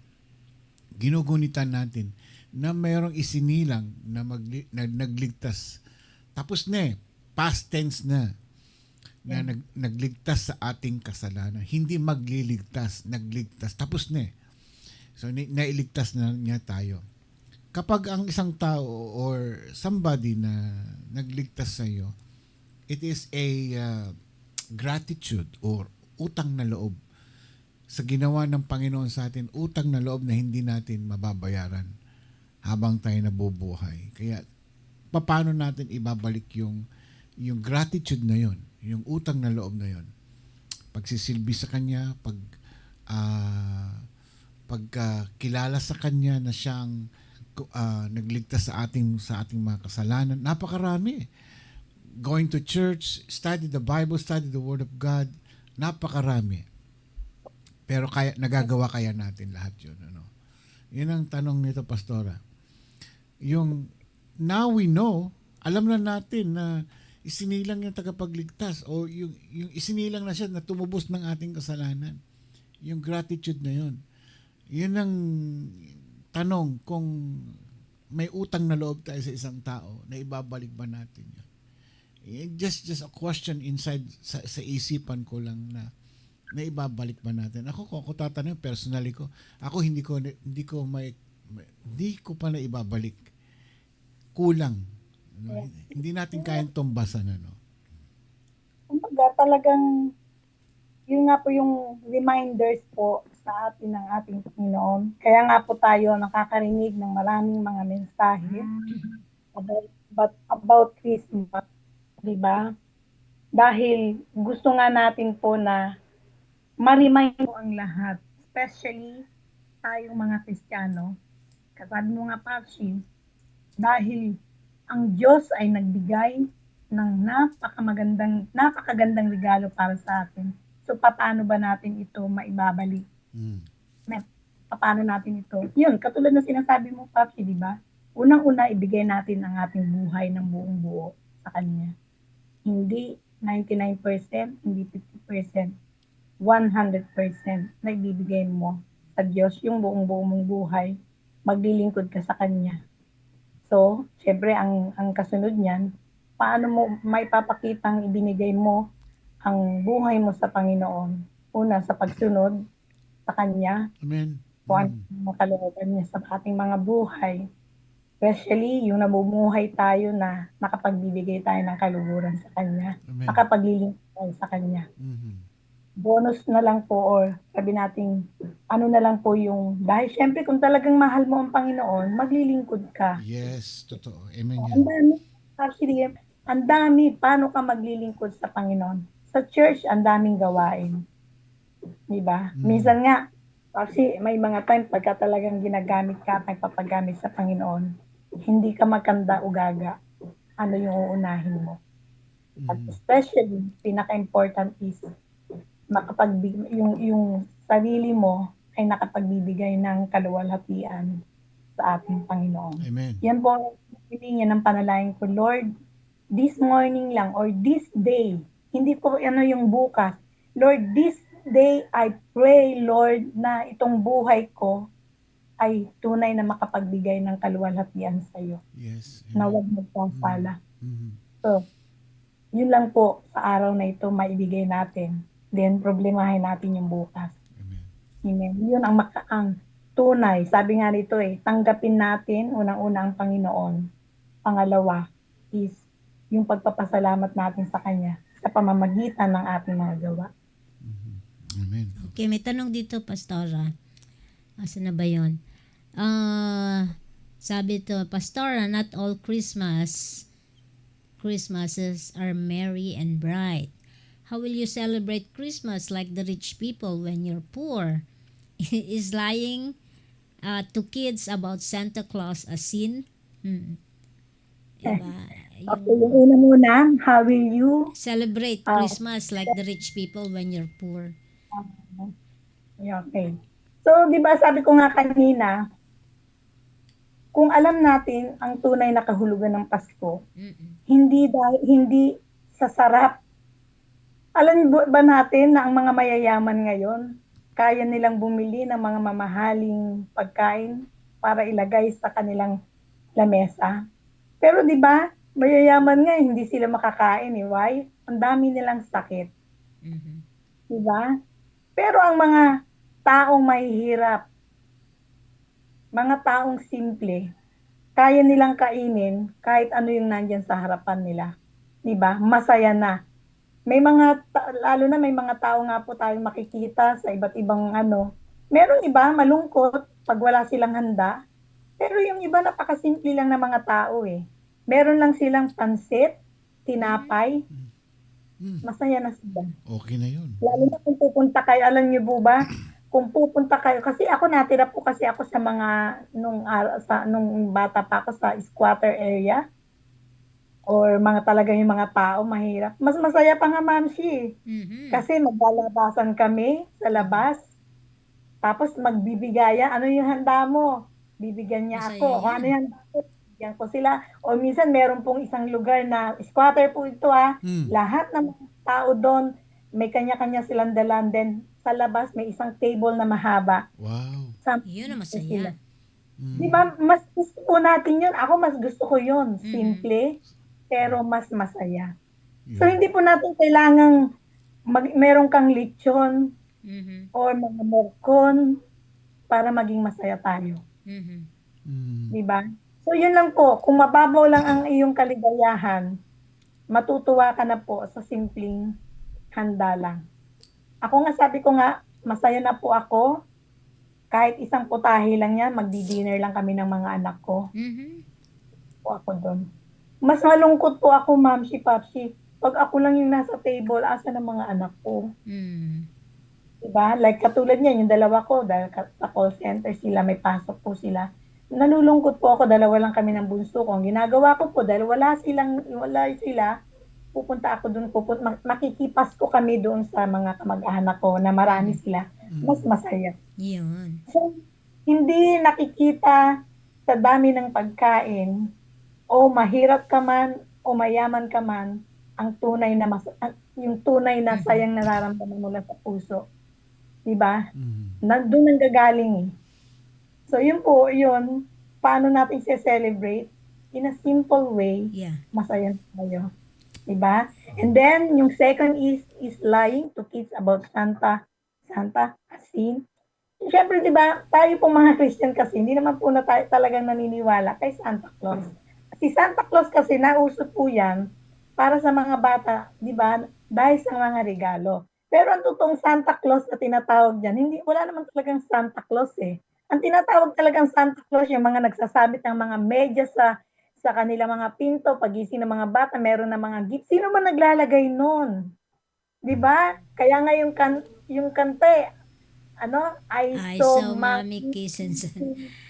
Ginugunitan natin na mayroong isinilang na nagligtas. Tapos na eh. Past tense na. Na nagligtas sa ating kasalanan. Hindi magliligtas, nagligtas. Tapos na eh. So, nailigtas na niya tayo. Kapag ang isang tao or somebody na nagligtas sa iyo, it is a gratitude or utang na loob sa ginawa ng Panginoon sa atin, utang na loob na hindi natin mababayaran habang tayo nabubuhay. Kaya paano natin ibabalik yung gratitude na yon, yung utang na loob na yon? Pagsisilbi sa Kanya, pagkilala sa Kanya na siyang nagligtas sa ating mga kasalanan. Napakarami. Going to church, study the Bible, study the Word of God, napakarami. Pero nagagawa kaya natin lahat yun? Ano? Yun ang tanong nito, Pastora. Yung now we know, alam na natin na isinilang yung tagapagligtas o yung isinilang na siya na tumubos ng ating kasalanan. Yung gratitude na yun. Yun ang tanong, kung may utang na loob tayo sa isang tao, na ibabalik ba natin yun? Just a question inside sa isipan ko lang na ibabalik ba natin. Ako tatanong personally ko, ako hindi ko pa na ibabalik. Kulang. Ano? Hindi natin kayang tumbasan, ano. Kumbaga talagang yun nga po yung reminders po sa atin ng ating Panginoon. Kaya nga po tayo nakakarinig ng maraming mga mensahe about Christmas, di ba? Dahil gusto nga natin po na ma-remind po ang lahat, especially tayong mga Kristiyano. Kasabi mo nga, Pachi, dahil ang Diyos ay nagbigay ng napakagandang regalo para sa atin. So, paano ba natin ito maibabalik? Paano natin ito? Yun, katulad ng sinasabi mo, Pachi, di ba? Unang-una, ibigay natin ang ating buhay ng buong buo sa Kanya. Hindi 99%, hindi 50%. 100% na ibibigay mo sa Diyos yung buong-buo mong buhay, maglilingkod ka sa Kanya. So, syempre, ang kasunod niyan, paano mo maipapakitang ibinigay mo ang buhay mo sa Panginoon? Una, sa pagsunod sa Kanya. Amen. Kung ano ang kalooban niya sa ating mga buhay. Especially, yung namumuhay tayo na nakapagbibigay tayo ng kaluguran sa Kanya. Amen. Nakapaglilingkod tayo sa Kanya. Mhm. Bonus na lang po, or sabi natin, ano na lang po yung, dahil syempre kung talagang mahal mo ang Panginoon, maglilingkod ka. Yes, totoo. Amen Ang yan. dami, actually, ang dami, paano ka maglilingkod sa Panginoon? Sa church, ang daming gawain. Diba? Minsan nga, kasi may mga time, pagka talagang ginagamit ka at nagpapagamit sa Panginoon, hindi ka magkanda o gaga. Ano yung uunahin mo? At especially, pinaka-important is, yung sarili mo ay nakapagbibigay ng kaluwalhatian sa ating Panginoon. Amen. Yan po ang hiningi ng panalangin ko, Lord, this morning lang or this day, hindi ko yung bukas. Lord, this day I pray, Lord, na itong buhay ko ay tunay na makapagbigay ng kaluwalhatian sa iyo. Yes. Na huwag magpapala. Mhm. So, yun lang po sa araw na ito maibigay natin. Then, problemahin natin yung bukas. Amen. Amen. Yun ang tunay. Sabi nga nito tanggapin natin unang-una ang Panginoon. Pangalawa is yung pagpapasalamat natin sa Kanya sa pamamagitan ng ating mga gawa. Amen. Okay, may tanong dito, Pastora. Asa na ba yun? Sabi to, Pastora, not all Christmases are merry and bright. How will you celebrate Christmas like the rich people when you're poor? Is lying to kids about Santa Claus a sin? Diba? Okay, yung una muna, how will you Celebrate Christmas like the rich people when you're poor. Okay. So, di ba sabi ko nga kanina, kung alam natin ang tunay na kahulugan ng Pasko, hindi sa sarap. Alam ba natin na ang mga mayayaman ngayon, kaya nilang bumili ng mga mamahaling pagkain para ilagay sa kanilang lamesa. Pero di ba, mayayaman nga, hindi sila makakain. Why? Ang dami nilang sakit. Di ba? Pero ang mga taong mahihirap, mga taong simple, kaya nilang kainin kahit ano yung nandyan sa harapan nila. Di ba? Masaya na. may mga, lalo na may mga tao nga po tayong makikita sa iba't ibang ano. Meron iba malungkot pag wala silang handa, pero yung iba napakasimple lang na mga tao eh. Meron lang silang pansit, tinapay, masaya na sila. Okay na yun. Lalo na kung pupunta kayo, alam niyo po ba, kung pupunta kayo, kasi ako natira po kasi ako sa mga, nung bata pa ako sa squatter area, or mga talaga yung mga tao mahirap. Mas masaya pa nga, Ma'am Shi. Mhm. Kasi maglalabasan kami sa labas, tapos magbibigaya, ano yung handa mo? Bibigyan niya Masaya ako. O ano yan. yung handa ko? Bibigyan ko sila. O minsan meron pong isang lugar na squatter po ito Lahat ng mga tao doon, may kanya-kanya silang dalan. Then sa labas, may isang table na mahaba. Wow. Yun ang Sila. masaya. Di ba, mas gusto po natin yun. Ako mas gusto ko yun. Mhm. Simple, pero mas masaya. So, Yun. hindi po natin kailangang meron kang lechon Mhm. or mga morcon para maging masaya tayo. Mhm. Mm. Di ba? So, yun lang po. Kung mababaw lang ang iyong kaligayahan, matutuwa ka na po sa simpleng handa lang. Ako nga, sabi ko nga, masaya na po ako. Kahit isang putahe lang yan, magdi-dinner lang kami ng mga anak ko. Mhm. Po ako doon. Mas malungkot po ako, Ma'am si Papsi. Pag ako lang yung nasa table, asa ng mga anak ko. Mm. Diba? Like katulad niyan, yung dalawa ko, dahil sa call center sila, may pasok po sila. Nalulungkot po ako, dalawa lang kami ng bunso ko. Ang ginagawa ko po, dahil wala sila, pupunta ako doon, makikipas ko kami doon sa mga kamag-anak ko na marami sila. Mas masaya. Yun. So, hindi nakikita sa dami ng pagkain o mahirap ka man o mayaman ka man, ang tunay na yung tunay na sayang nararamdaman mula sa puso. 'Di ba? Nandun ang gagaling eh. So yun po, yun, paano natin celebrate in a simple way, Yeah. masaya tayo. 'Di ba? And then yung second is lying to kids about Santa asin. Siyempre, 'di ba, tayo pong mga Christian kasi hindi naman po na tayo talagang naniniwala kay Santa Claus. Si Santa Claus kasi nauso po 'yan para sa mga bata, 'di ba? Dahil sa mga regalo. Pero ang totoong Santa Claus na tinatawag diyan, hindi wala naman talagang Santa Claus eh. Ang tinatawag talagang Santa Claus yung mga nagsasabit ng mga medyas sa kanilang mga pinto, pagising ng mga bata, meron na mga gift. Sino man naglalagay noon? 'Di ba? Kaya nga yung kanta I I saw saw Mommy Mommy kissing.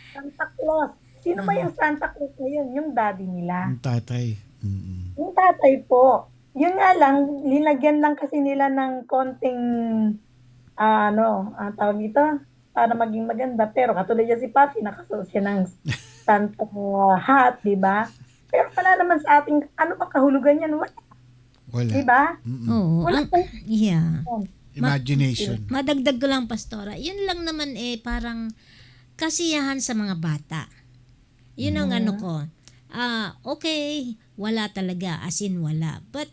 Santa Claus. Sino ba yung Santa Claus na yun? Yung daddy nila. Yung tatay. Mm. Yung tatay po. Yun nga lang, linagyan lang kasi nila ng konting, tawag dito, para maging maganda. Pero katulad niya si Papi, nakasuot siya ng Santa hat, di ba? Pero wala naman sa ating, ano ba kahulugan yan? Wala. Di ba? Oo. Wala Yeah. Imagination. Madagdag ko lang, Pastora. Yun lang naman parang kasiyahan sa mga bata. Yun ang ano ko. Okay, wala talaga, as in wala. But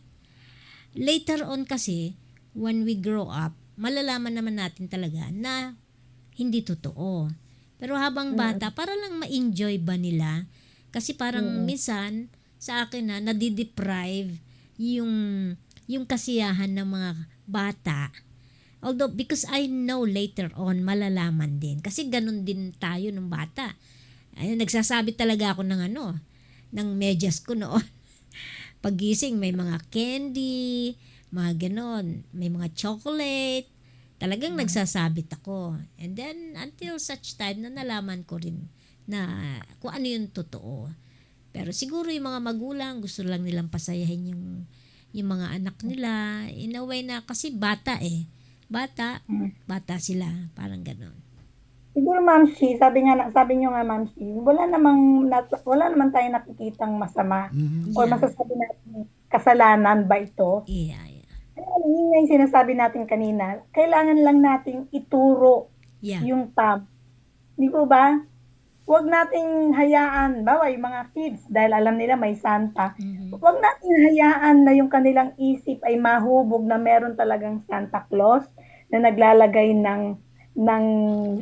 later on kasi, when we grow up, malalaman naman natin talaga na hindi totoo. Pero habang bata, para lang ma-enjoy ba nila? Kasi parang minsan, sa akin nadideprive yung kasiyahan ng mga bata. Although, because I know later on, malalaman din. Kasi ganun din tayo nung bata. Ayun, nagsasabi talaga ako ng medyas ko noon. Pagising, may mga candy, mga ganon, may mga chocolate. Talagang nagsasabit ako. And then, until such time na nalaman ko rin na kung ano yung totoo. Pero siguro yung mga magulang, gusto lang nilang pasayahin yung mga anak nila. In a way na, kasi bata bata sila, parang gano'n. Siguro, Ma'am Shi, sabi niyo nga, Ma'am Shi, wala naman tayong nakikitang masama or Yeah. masasabi natin kasalanan ba ito. Yeah. Yun nga yung sinasabi natin kanina, kailangan lang nating ituro Yeah. yung di po ba? Huwag nating hayaan, bawa yung mga kids, dahil alam nila may Santa, huwag nating hayaan na yung kanilang isip ay mahubog na meron talagang Santa Claus na naglalagay ng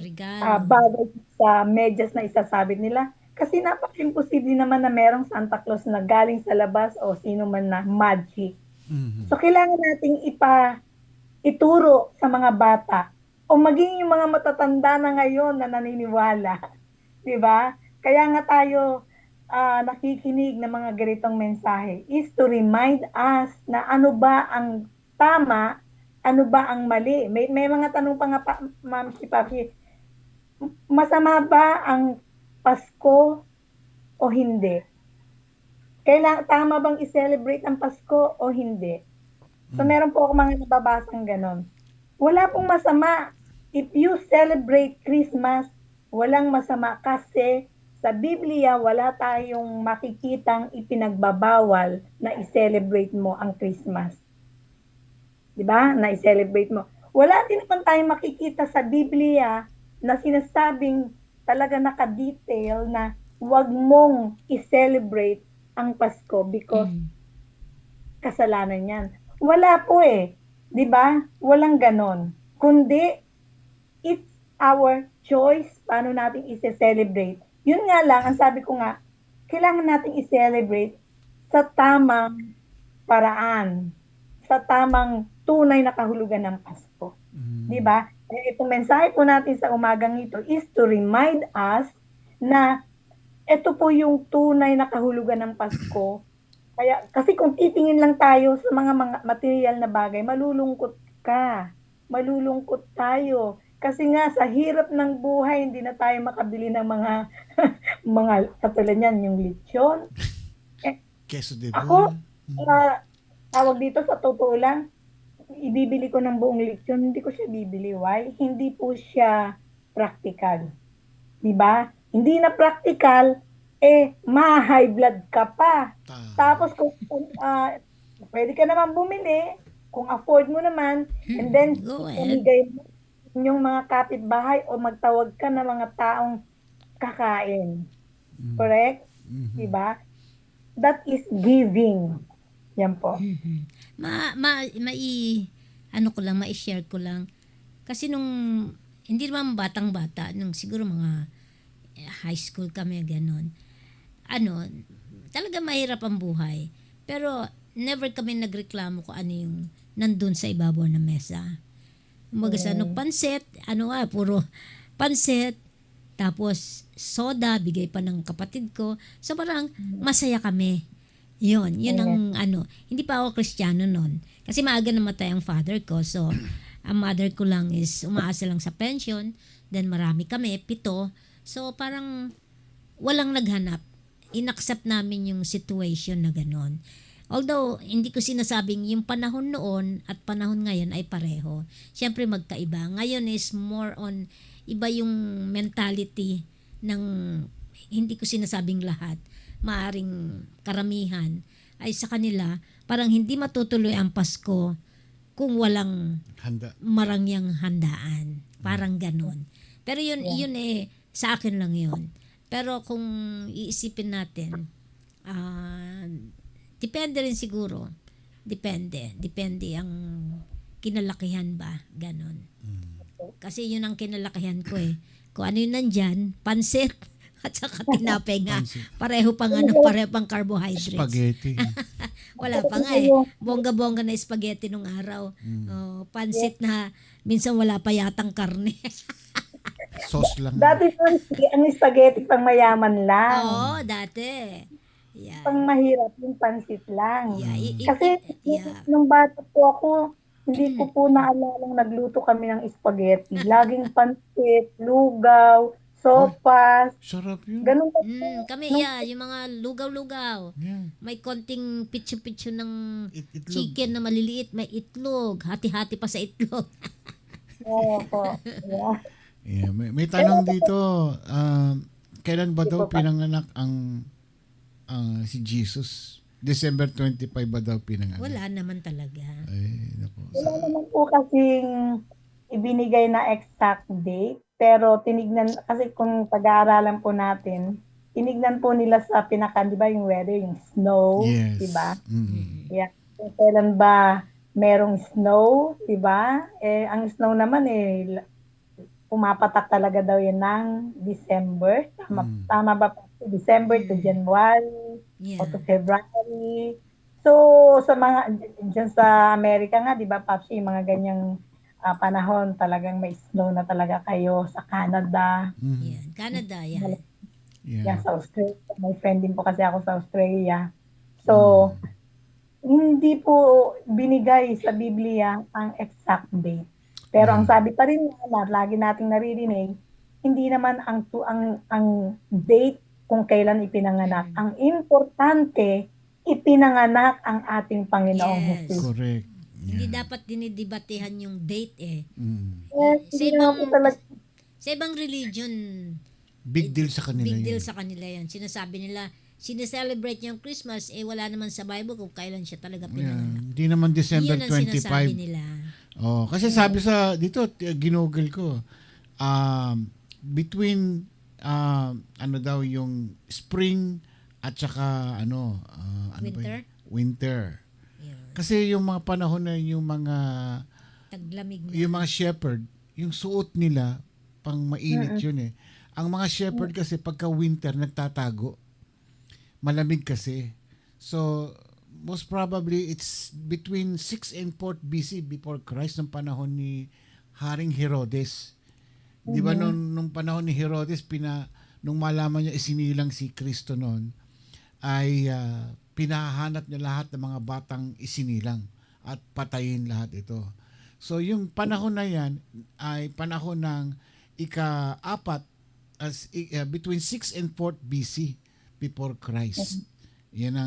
Regalo. bagay sa medyas na isasabit nila. Kasi napaka-imposible naman na merong Santa Claus na galing sa labas o sino man na magic. Mhm. So, kailangan nating ituro sa mga bata o maging yung mga matatanda na ngayon na naniniwala. 'Di ba? Kaya nga tayo nakikinig ng mga ganitong mensahe is to remind us na ano ba ang tama, ano ba ang mali. May mga tanong pa nga Ma'am si Papi, masama ba ang Pasko o hindi? Tama bang i-celebrate ang Pasko o hindi? So meron po ako mga nababasang ganon. Wala pong masama. If you celebrate Christmas, walang masama kasi sa Biblia wala tayong makikitang ipinagbabawal na i-celebrate mo ang Christmas. 'Di ba? Na i-celebrate mo. Wala din naman tayong makikita sa Biblia na sinasabing talaga naka-detail na wag mong i-celebrate ang Pasko because kasalanan 'yan. Wala po eh. 'Di ba? Walang ganon. Kundi it's our choice paano natin i-celebrate. Yun nga lang, ang sabi ko nga, kailangan natin i-celebrate sa tamang paraan, sa tamang tunay na kahulugan ng Pasko. 'Di ba? Itong mensahe po natin sa umagang ito is to remind us na ito po yung tunay na kahulugan ng Pasko. Kaya kasi kung titingin lang tayo sa mga material na bagay, malulungkot ka. Malulungkot tayo. Kasi nga sa hirap ng buhay, hindi na tayo makabili ng mga mga katulad niyan, yung lechon. Queso de Ako, bola. tawag dito sa totoo lang, ibibili ko ng buong lechon, hindi ko siya bibili. Why? Hindi po siya practical. 'Di ba? Hindi na practical, ma-high blood ka pa. Tapos kung pwede ka naman bumili, kung afford mo naman, and then Go ahead. ibigay mo yung mga kapitbahay o magtawag ka ng mga taong kakain. Correct? Diba? That is giving. Yan po. Ano ko lang, ma-share ko lang. Kasi nung, hindi naman batang-bata, nung siguro mga high school kami, ganon. Talaga mahirap ang buhay. Pero, never kami nagreklamo kung ano yung nandun sa ibabaw ng mesa. Umaga sa pansit, puro pansit, tapos soda, bigay pa ng kapatid ko. So parang masaya kami. Yun ang hindi pa ako Kristiyano noon. Kasi maaga namatay ang father ko. So, ang mother ko lang is umaasa lang sa pension. Then marami kami, 7. So parang walang naghanap. Inaccept namin yung situation na gano'n. Although, hindi ko sinasabing yung panahon noon at panahon ngayon ay pareho. Siyempre magkaiba. Ngayon is more on, iba yung mentality ng, hindi ko sinasabing lahat, maaring karamihan, ay sa kanila, parang hindi matutuloy ang Pasko kung walang Handa. marangyang handaan. Parang ganon. Pero yun sa akin lang yun. Pero kung iisipin natin, depende rin siguro. Depende ang kinalakihan ba. Ganon. Kasi yun ang kinalakihan ko eh. Kung ano yun nandyan, pansit at saka tinapay nga. Pareho pang carbohydrates. Spaghetti. Wala pa nga eh. Bongga-bongga na spaghetti nung araw. Pansit na minsan wala pa yatang karne. Sauce lang. Dati po, ang spaghetti pang mayaman lang. Oo, dati. Yeah. Pang mahirap yung pansit lang. Yeah. Kasi nung bata po ako, hindi ko po naalalang nagluto kami ng spaghetti. Laging pansit, lugaw, sopas. Sarap yun. Ganun po. Kami, yung mga lugaw-lugaw. Yeah. May konting pitso-pitso ng Itlog. chicken na maliliit. May itlog. Hati-hati pa sa itlog. Oo po. Yeah. Yeah, may tanong dito. Kailan ba daw pinanganak ang si Jesus? December 25 ba daw pinanganak? Wala naman talaga. Ay, naku. Wala naman po kasing ibinigay na exact date. Pero tinignan, kasi kung pag-aaralan po natin, tinignan po nila sa di ba yung weather, yung snow, Yes. di ba? Mm-hmm. Yeah. Kung kailan ba merong snow, di ba? Ang snow naman pumapatak talaga daw yan ng December. Tama ba po? December to January Yeah. o to February. So, sa mga, dyan sa Amerika nga, di ba, Papsi, mga ganyang panahon, talagang may snow na talaga kayo sa Canada, Yan. Canada, yan. yan Yeah. sa Australia. May friend din po kasi ako sa Australia. So, Mm. hindi po binigay sa Biblia ang exact date. Pero ang Yeah. sabi pa rin na lagi nating naririnig, hindi naman ang date kung kailan ipinanganak. Ang importante, ipinanganak ang ating Panginoong Yes. Jesus. Correct. Hindi Yeah. dapat dinidebatehan yung date eh. Mm. Yes, Sa hindi naman po talaga. sa ibang religion, Big deal sa kanila big deal yun. sa kanila yan. Sinasabi nila, sineselebrate yung Christmas, eh wala naman sa Bible kung kailan siya talaga Yeah. pinanganak. Hindi naman December Yun ang sinasabi 25. nila. Oh, kasi sabi sa dito ginugol ko between ano daw yung spring at saka ano ano ba Winter? yun? Winter. Yun. Kasi yung mga panahon na yung mga Taglamig na. shepherd, yung suot nila pang mainit yun eh. Ang mga shepherd kasi pagka winter nagtatago. Malamig kasi. So most probably it's between 6 and 4 BC before Christ ng panahon ni Haring Herodes. Di ba nung panahon ni Herodes nung malaman niya isinilang si Kristo noon ay pinahanap niya lahat ng mga batang isinilang at patayin lahat ito. So yung panahon na yan ay panahon ng ika-4 between 6 and 4 BC before Christ. Yan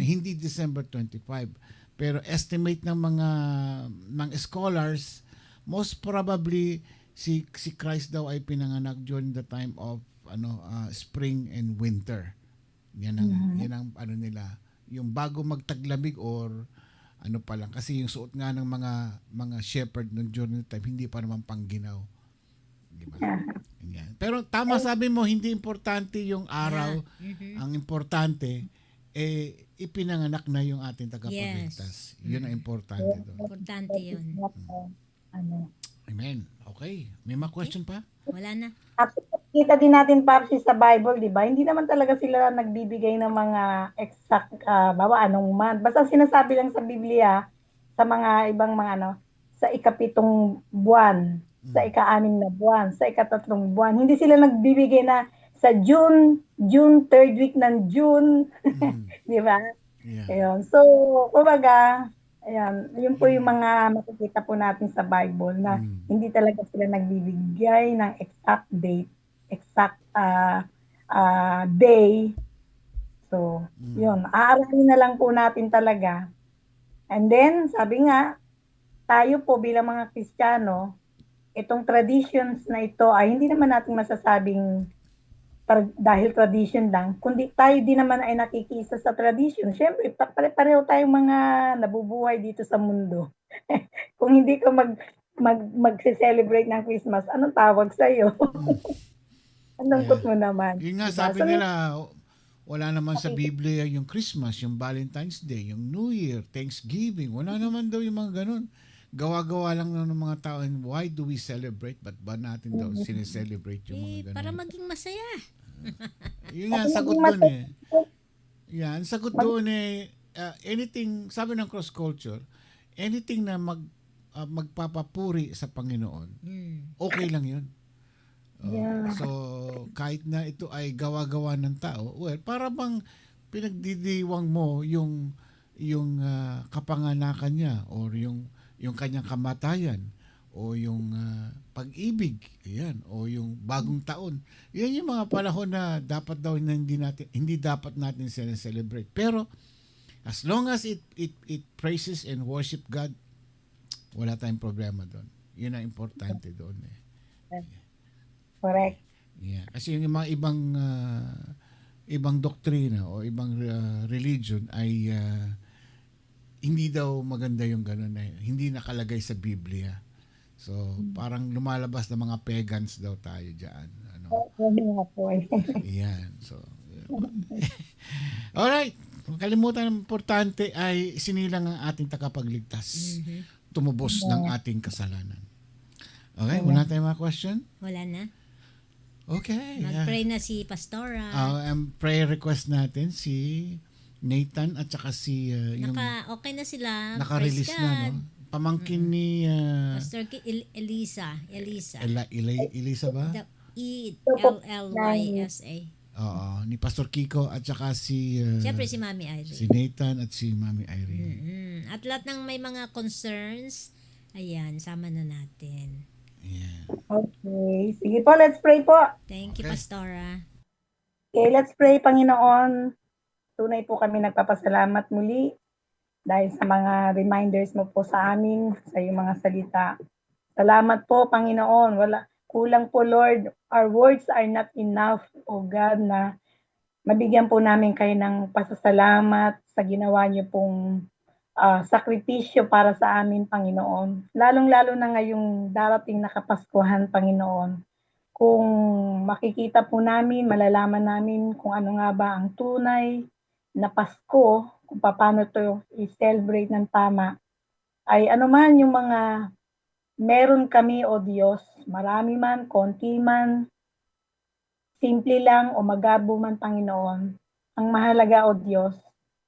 hindi December 25. Pero estimate ng mga scholars, most probably si Christ daw ay pinanganak during the time of spring and winter. Yan ang ano nila, yung bago magtaglamig or ano pa lang kasi yung suot nga ng mga shepherd noong during the time hindi pa naman pangginaw. Di ba? Yan. Pero tama sabi mo, hindi importante yung araw. Ang importante ipinanganak na yung ating tagapagligtas. Yun ang importante doon. Importante yun. Ano. Amen. Okay. May mga question pa? Wala na. At kita din natin, Papsi, sa Bible, di ba? Hindi naman talaga sila nagbibigay ng mga exact, bawa anong month. Basta sinasabi lang sa Biblia, sa mga ibang mga sa ika-7 buwan, sa ika-6 na buwan, sa ika-3 buwan. Hindi sila nagbibigay na sa June 3rd week ng June. Di ba? Yeah. Ayun. So, kumbaga, ayan, yun po yung mga makikita po natin sa Bible na hindi talaga sila nagbibigay ng exact date, exact day. So, yun. Aaralin na lang po natin talaga. And then, sabi nga, tayo po bilang mga Kristiyano, itong traditions na ito ay hindi naman natin masasabing dahil tradition lang, kundi tayo din naman ay nakikisa sa tradition. Siyempre, pare-pareho tayong mga nabubuhay dito sa mundo. Kung hindi ka mag-celebrate ng Christmas, anong tawag sa'yo? Anong mo naman? Yun nga Diba? sabi So, nila, wala naman sa Biblia yung Christmas, yung Valentine's Day, yung New Year, Thanksgiving. Wala naman daw yung mga ganun. Gawa-gawa lang ng mga tao. And why do we celebrate? Ba't ba natin daw sineselebrate yung mga ganun? Para maging masaya. Yun nga, ang sagot doon eh. Yan, sagot doon eh, anything, sabi ng cross culture, anything na magpapapuri sa Panginoon, okay lang yun. So, kahit na ito ay gawa-gawa ng tao, well, para bang pinagdidiwang mo yung kapanganakan niya or yung kanyang kamatayan o yung pag-ibig, ayan, o yung bagong taon. Yan yung mga panahon na dapat daw na hindi dapat natin celebrate. Pero as long as it praises and worship God, wala tayong problema doon. Yun ang importante doon eh. correct. Yeah, kasi yung mga ibang doktrina o ibang religion ay hindi daw maganda yung gano'n eh. Hindi nakalagay sa Biblia. So, parang lumalabas na mga pagans daw tayo diyan, Yan. So, alright. Kalimutan ng importante ay sinilang ang ating tagapagligtas. Tumubos ng ating kasalanan. Okay, wala tayong mga question? Wala na. Okay. Mag-pray na si Pastora. Ang prayer request natin si Nathan at saka si yung Okay na sila. naka-release Praise na, God. no? Pamangkin ni Pastor Elisa. Elisa ba? Ellisa. Oo, ni Pastor Kiko at saka si Siyempre si Mami Irene. si Nathan at si Mami Irene. At lahat ng may mga concerns, ayan, sama na natin. Yeah. Okay. Sige po, let's pray po. Thank you, Okay. Pastora. Okay, let's pray, Panginoon. Tunay po kami nagpapasalamat muli dahil sa mga reminders mo po sa amin, sa iyong mga salita. Salamat po, Panginoon. Kulang po, Lord. Our words are not enough, O God, na mabigyan po namin kayo ng pasasalamat sa ginawa niyo pong sakripisyo para sa amin, Panginoon. Lalong-lalo na ngayong darating na Kapaskuhan, Panginoon. Kung makikita po namin, malalaman namin kung ano nga ba ang tunay na Pasko, kung paano to i-celebrate ng tama, ay anuman yung mga meron kami, O Diyos, marami man, konti man, simple lang o magabo man, Panginoon. Ang mahalaga, O Diyos,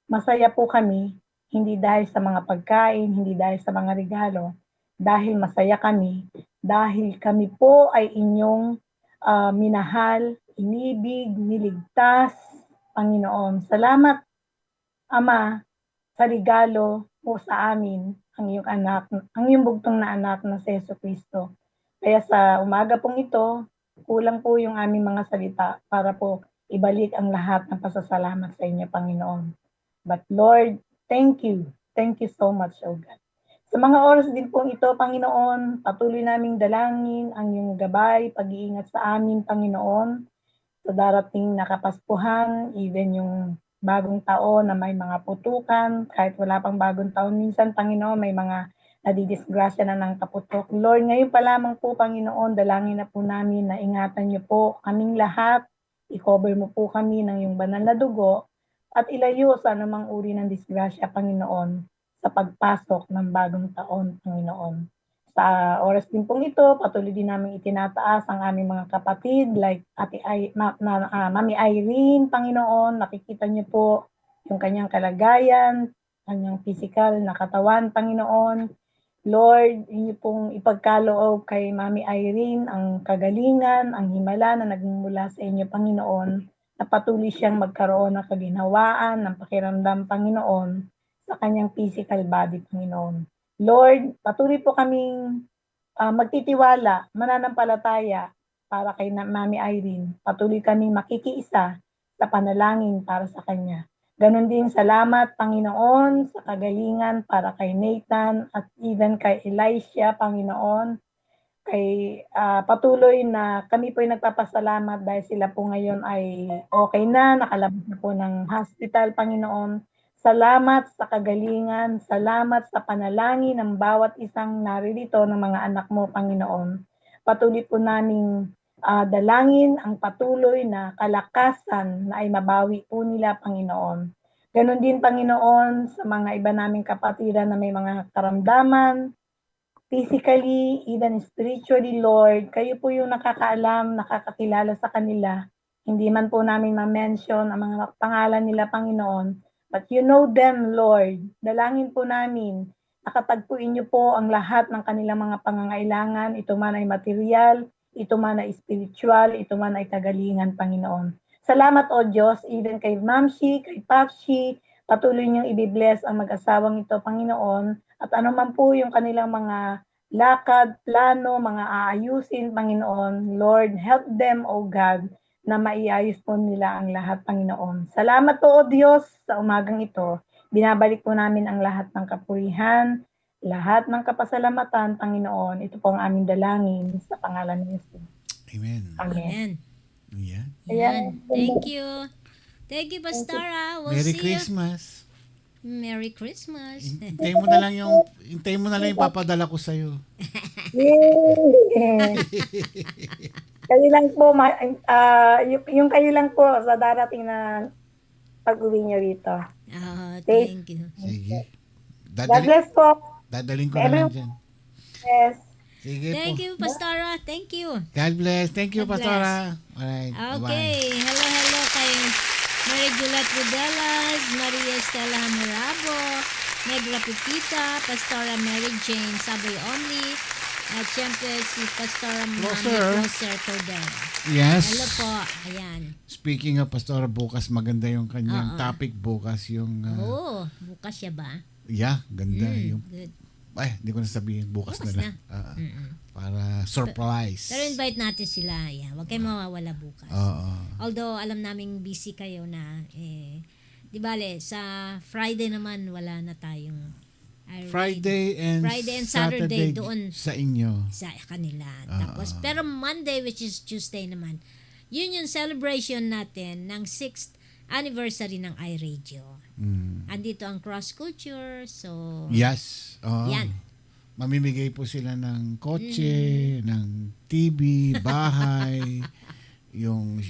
masaya po kami, hindi dahil sa mga pagkain, hindi dahil sa mga regalo, dahil masaya kami, dahil kami po ay inyong minahal, inibig, niligtas, Panginoon. Salamat, Ama, sa regalo po sa amin ang iyong anak, ang iyong bugtong na anak na si Jesucristo. Kaya sa umaga pong ito, kulang po yung aming mga salita para po ibalik ang lahat ng pasasalamat sa inyo, Panginoon. But Lord, thank you. Thank you so much, O God. Sa mga oras din pong ito, Panginoon, patuloy naming dalangin ang iyong gabay, pag-iingat sa amin, Panginoon, sa darating na Kapaskuhan, even yung bagong taon na may mga putukan, kahit wala pang bagong taon, minsan, Panginoon, may mga nadidisgrasya na ng kaputok. Lord, ngayon pa lamang po, Panginoon, dalangin na po namin na ingatan niyo po kaming lahat, i-cover mo po kami ng iyong banal na dugo, at ilayo sa anumang uri ng disgrasya, Panginoon, sa pagpasok ng bagong taon, Panginoon. Sa oras din pong ito, patuloy din namin itinataas ang aming mga kapatid like Mami Irene, Panginoon, nakikita niyo po yung kanyang kalagayan, kanyang physical na katawan, Panginoon. Lord, inyo pong ipagkaloob kay Mami Irene ang kagalingan, ang himala na nagmumula sa inyo, Panginoon, na patuloy siyang magkaroon ng kaginhawaan, ng pakiramdam, Panginoon, sa kanyang physical body, Panginoon. Lord, patuloy po kaming magtitiwala, mananampalataya para kay Mami Irene. Patuloy kaming makikiisa sa panalangin para sa kanya. Ganon din salamat, Panginoon, sa kagalingan para kay Nathan at even kay Elisha, Panginoon. Patuloy na kami po ay nagpapasalamat dahil sila po ngayon ay okay na, nakalabas na po ng hospital, Panginoon. Salamat sa kagalingan, salamat sa panalangin ng bawat isang naririto ng mga anak mo, Panginoon. Patuloy po naming dalangin ang patuloy na kalakasan na ay mabawi po nila, Panginoon. Ganon din, Panginoon, sa mga iba naming kapatiran na may mga karamdaman, physically, even spiritually, Lord, kayo po yung nakakaalam, nakakakilala sa kanila. Hindi man po namin ma-mention ang mga pangalan nila, Panginoon. But you know them, Lord. Dalangin po namin, nakatagpuin niyo po ang lahat ng kanilang mga pangangailangan. Ito man ay material, ito man ay spiritual, ito man ay kagalingan, Panginoon. Salamat, O Diyos, even kay Mamshi, kay Papshi, patuloy niyong ibibless ang mag-asawang ito, Panginoon. At ano man po yung kanilang mga lakad, plano, mga aayusin, Panginoon. Lord, help them, O God, na maiayos po nila ang lahat, Panginoon. Salamat po, O Diyos, sa umagang ito. Binabalik po namin ang lahat ng kapurihan, lahat ng kapasalamatan, Panginoon. Ito po ang aming dalangin sa pangalan ni Jesus. Amen. Amen. Amen. Yeah. Yan. Thank you. Thank you, Pastora. We'll Merry see Christmas. you. Merry Christmas. Hintayin mo na lang yung papadala ko sa iyo. Yay! Kayo lang po, yung kayo lang po sa darating na pag-uwi niyo rito. Thank you. Sige. God bless po. Dadaling ko na lang dyan. Yes. Sige Thank po. you, Pastora. Thank you. God bless. Thank you, God bless. Pastora. Alright. Okay. Bye-bye. Hello kay Mary Juliet Rodelas, Maria Estela Hamirabo, Negra Pipita, Pastora Mary Jane Saboy Only, at syempre si Pastora Closer. Closer Cordero. Yes. Hello po, ayan. Speaking of Pastora, bukas maganda yung kanyang Oo. topic bukas yung Bukas siya ba? yeah, ganda yung Good. hindi ko na sabihin bukas Bukas na lang. Para surprise. Pero invite natin sila. Yeah, huwag kayong mawawala bukas. Oo. Although alam naming busy kayo na di bale sa Friday naman wala na tayong Friday and Saturday doon sa inyo. sa kanila. Tapos pero Monday, which is Tuesday naman, yun yung celebration natin ng 6th anniversary ng iRadio. Andito ang cross culture, so Yes. yan. Mamimigay po sila ng kotse, ng TV, bahay, yung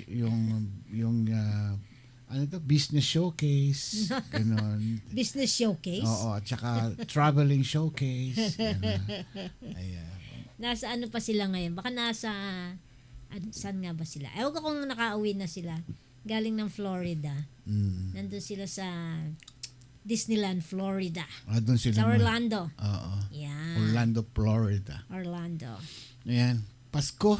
ano to, business showcase, ganon. Business showcase. Oo, at saka traveling showcase. Ganon. Ayan. Nasa ano pa sila ngayon? Baka nasa saan nga ba sila? Ewan ko kung nakauwi na sila. Galing ng Florida. Nandun sila sa Disneyland, Florida. Doon sila. Sa Orlando. Oo. Yan. Orlando, Florida. Orlando. Ayan. Pasko.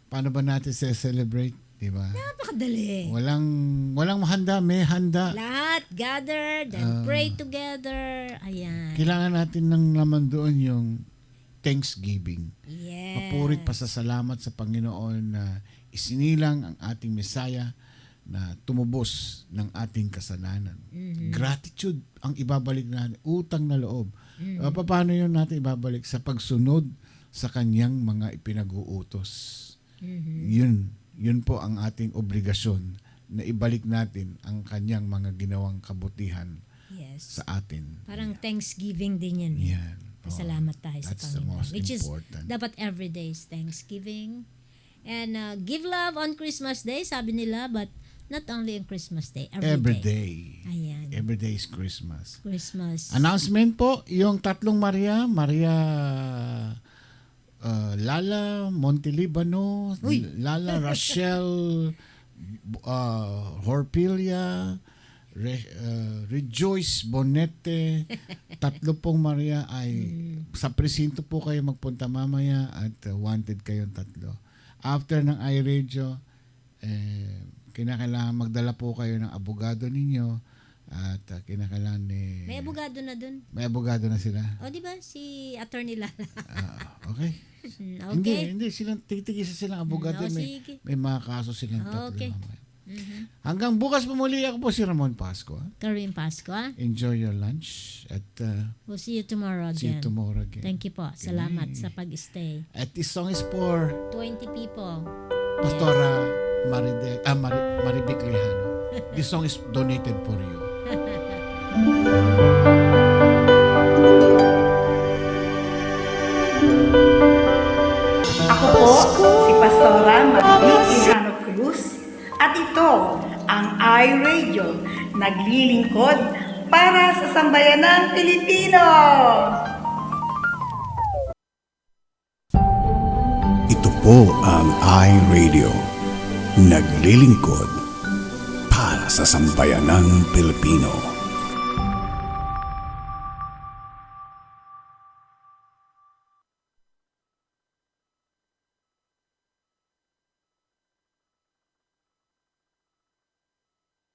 Paano ba natin celebrate? Diba? Napakadali. Walang handa, may handa. Lahat gathered and pray together. Ayan. Kailangan natin ng naman doon yung Thanksgiving. Yes. Mapurit pasasalamat sa Panginoon na isinilang ang ating Mesaya na tumubos ng ating kasalanan. Gratitude ang ibabalik natin, utang na loob. Paano yun natin ibabalik? Sa pagsunod sa kanyang mga ipinag-uutos. Yun po ang ating obligasyon na ibalik natin ang kanyang mga ginawang kabutihan Yes. sa atin. Parang Thanksgiving din yan. Yan. Pasalamat tayo sa That's the Panginoon. most Which important. is, dapat everyday is Thanksgiving. And give love on Christmas Day, sabi nila, but not only on Christmas Day, Every every day. day. Ayan. Every day is Christmas. Christmas. Announcement po, yung tatlong Maria Lala Montelibano, Lala Rachel Horpilia, Rejoice Bonete, tatlo pong Maria ay sa presinto po kayo magpunta mamaya at wanted kayong tatlo. After ng iRadio, kinakailangan magdala po kayo ng abogado ninyo at kinakailangan May abogado na dun. may abogado na sila. O, di ba? Si Attorney Lala. Okay. Okay. Hindi silang titigisa silang abogado, Oh, may sige. mga kaso silang tatlo. Okay. mamaya. Hanggang bukas pumuli, ako po si Ramon Pasco. Karin Pasco. Enjoy your lunch at We'll see you tomorrow see you again. tomorrow again. Thank you po. Salamat sa pag-stay. At this song is for 20 people. Pastora Maribic Lejano. This song is donated for you. Ako po si Pastora Maribic Lejano Cruz at ito ang iRadio, naglilingkod para sa sambayanang Pilipino. Ito po ang iRadio, naglilingkod para sa sambayanang Pilipino.